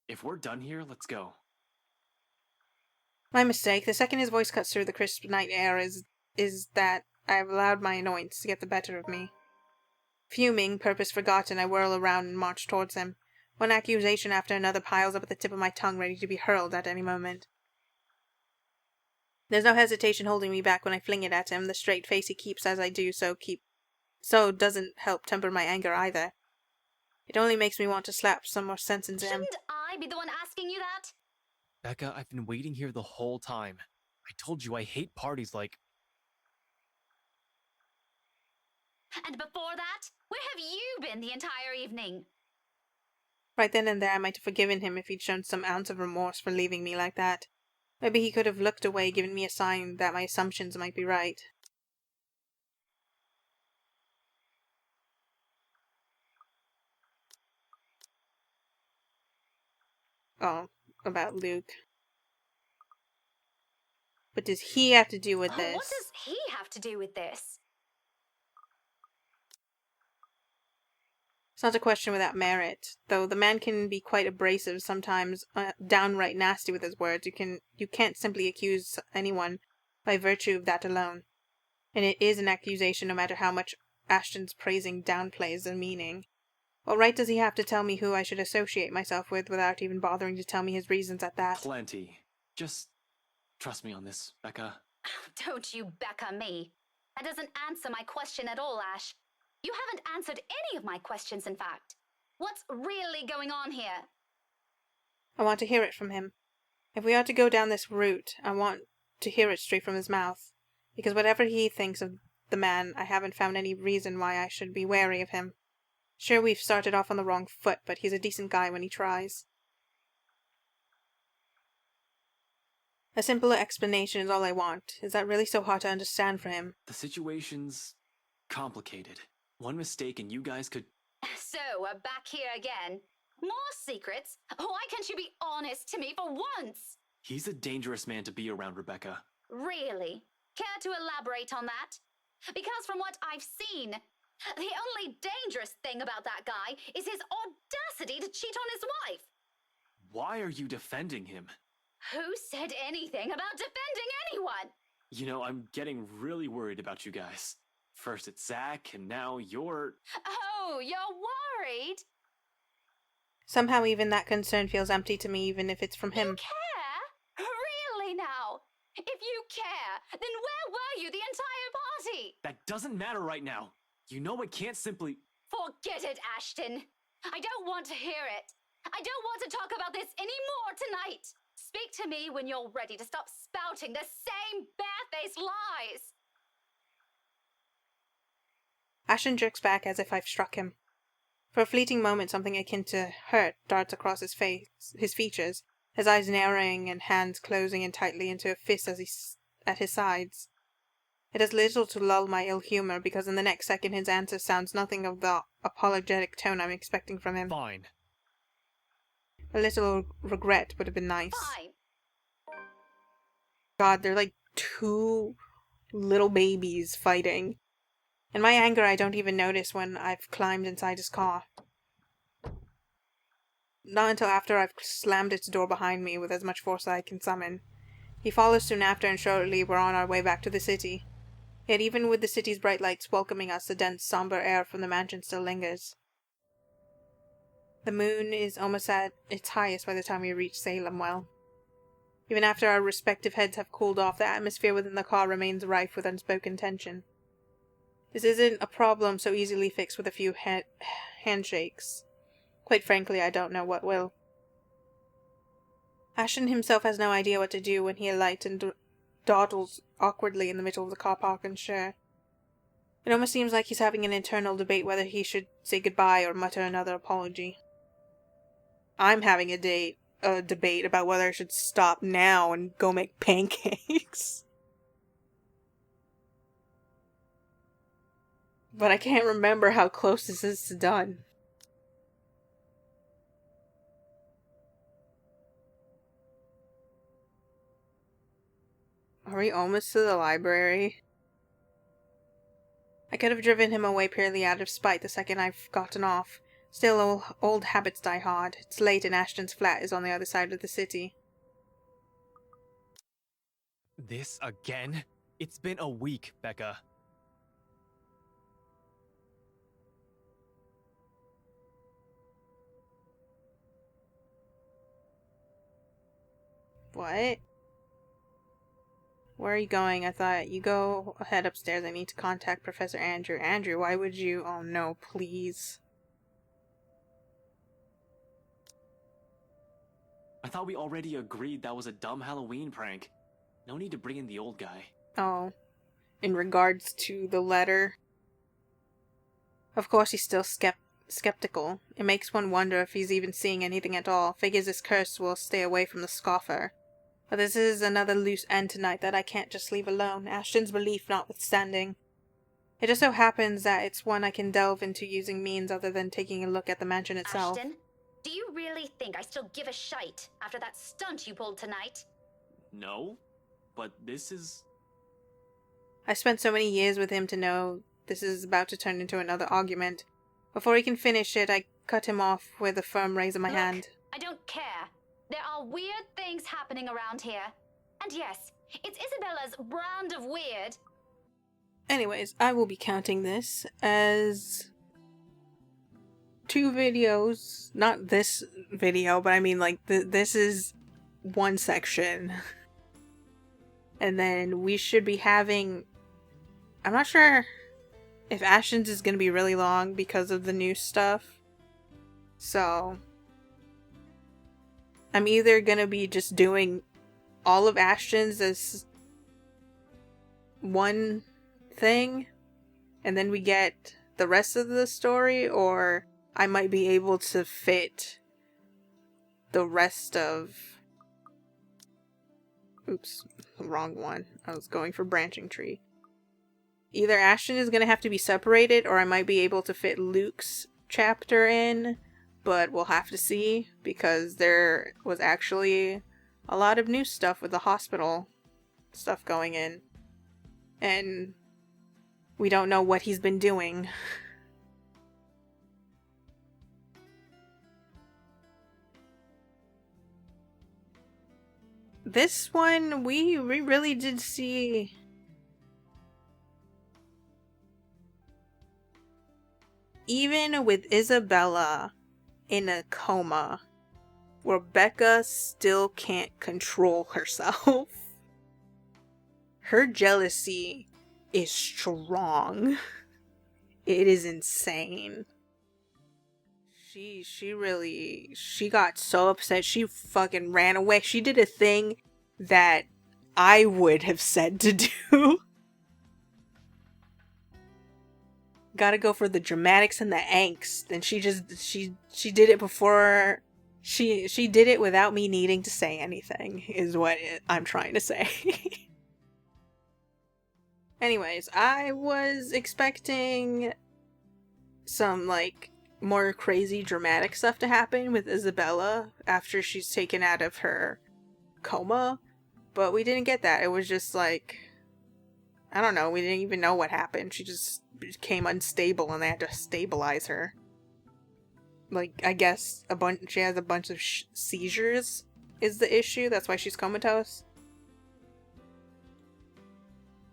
If we're done here, let's go. My mistake. The second his voice cuts through the crisp night air is that I have allowed my annoyance to get the better of me. Fuming, purpose forgotten, I whirl around and march towards him. One accusation after another piles up at the tip of my tongue, ready to be hurled at any moment. There's no hesitation holding me back when I fling it at him. The straight face he keeps as I do so doesn't help temper my anger either. It only makes me want to slap some more sense into him. Shouldn't I be the one asking you that? Becca, I've been waiting here the whole time. I told you I hate parties like... And before that, where have you been the entire evening? Right then and there I might have forgiven him if he'd shown some ounce of remorse for leaving me like that. Maybe he could have looked away, given me a sign that my assumptions might be right. Oh, about Luke. What does he have to do with this? What does he have to do with this? It's not a question without merit, though the man can be quite abrasive, sometimes downright nasty with his words. You can't simply accuse anyone by virtue of that alone. And it is an accusation no matter how much Ashton's praising downplays the meaning. What right does he have to tell me who I should associate myself with without even bothering to tell me his reasons at that? Plenty. Just trust me on this, Becca. Don't you Becca me. That doesn't answer my question at all, Ash. You haven't answered any of my questions, in fact. What's really going on here? I want to hear it from him. If we are to go down this route, I want to hear it straight from his mouth. Because whatever he thinks of the man, I haven't found any reason why I should be wary of him. Sure, we've started off on the wrong foot, but he's a decent guy when he tries. A simple explanation is all I want. Is that really so hard to understand for him? The situation's complicated. One mistake and you guys could... So, we're back here again. More secrets? Why can't you be honest to me for once? He's a dangerous man to be around, Rebecca. Really? Care to elaborate on that? Because from what I've seen, the only dangerous thing about that guy is his audacity to cheat on his wife. Why are you defending him? Who said anything about defending anyone? You know, I'm getting really worried about you guys. First it's Zach, and now you're... Oh, you're worried? Somehow even that concern feels empty to me, even if it's from him. You care? Really now? If you care, then where were you the entire party? That doesn't matter right now. You know I can't simply... Forget it, Ashton. I don't want to hear it. I don't want to talk about this anymore tonight. Speak to me when you're ready to stop spouting the same barefaced lies. Ashton jerks back as if I've struck him. For a fleeting moment, something akin to hurt darts across his features, his eyes narrowing and hands closing in tightly into a fist at his sides. It does little to lull my ill humor, because in the next second his answer sounds nothing of the apologetic tone I'm expecting from him. Fine. A little regret would have been nice. Fine. God, they're like two little babies fighting. In my anger, I don't even notice when I've climbed inside his car. Not until after I've slammed its door behind me with as much force as I can summon. He follows soon after, and shortly we're on our way back to the city. Yet even with the city's bright lights welcoming us, the dense, somber air from the mansion still lingers. The moon is almost at its highest by the time we reach Salem Well. Even after our respective heads have cooled off, the atmosphere within the car remains rife with unspoken tension. This isn't a problem so easily fixed with a few handshakes. Quite frankly, I don't know what will. Ashton himself has no idea what to do when he alights and dawdles awkwardly in the middle of the car park and share. It almost seems like he's having an internal debate whether he should say goodbye or mutter another apology. I'm having a debate about whether I should stop now and go make pancakes. But I can't remember how close this is to done. Are we almost to the library? I could have driven him away purely out of spite the second I've gotten off. Still, old habits die hard. It's late and Ashton's flat is on the other side of the city. This again? It's been a week, Becca. What? Where are you going? I thought you go ahead upstairs. I need to contact Professor Andrew. Andrew, why would you? Oh no, please. I thought we already agreed that was a dumb Halloween prank. No need to bring in the old guy. Oh, in regards to the letter. Of course he's still skeptical. It makes one wonder if he's even seeing anything at all. Figures his curse will stay away from the scoffer. But this is another loose end tonight that I can't just leave alone, Ashton's belief notwithstanding. It just so happens that it's one I can delve into using means other than taking a look at the mansion itself. Ashton, do you really think I still give a shite after that stunt you pulled tonight? No, but this is... I spent so many years with him to know this is about to turn into another argument. Before he can finish it, I cut him off with a firm raise of my hand. I don't care. There are weird things happening around here. And yes, it's Isabella's brand of weird. Anyways, I will be counting this as 2 videos. Not this video, but I mean like this is one section. And then we should be having... I'm not sure if Ashton's is going to be really long because of the new stuff. So I'm either going to be just doing all of Ashton's as one thing, and then we get the rest of the story, or I might be able to fit the rest of... Oops, wrong one. I was going for branching tree. Either Ashton is going to have to be separated, or I might be able to fit Luke's chapter in, but we'll have to see, because there was actually a lot of new stuff with the hospital stuff going in. And we don't know what he's been doing. This one, we really did see... Even with Isabella in a coma, Rebecca still can't control herself. Her jealousy is strong. It is insane. She got so upset, she fucking ran away. She did a thing that I would have said to do. Gotta go for the dramatics and the angst, and she did it before, she did it without me needing to say anything, is what I'm trying to say. Anyways, I was expecting some, like, more crazy dramatic stuff to happen with Isabella after she's taken out of her coma, but we didn't get that. It was just like, I don't know, we didn't even know what happened. She just became unstable and they had to stabilize her. Like, I guess she has a bunch of seizures is the issue. That's why she's comatose.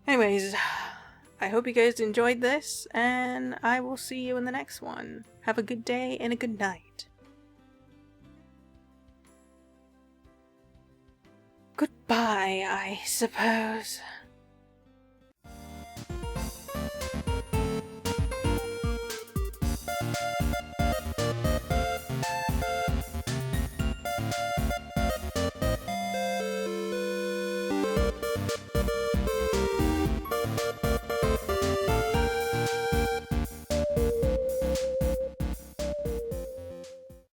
Anyways, I hope you guys enjoyed this, and I will see you in the next one. Have a good day and a good night. Goodbye, I suppose.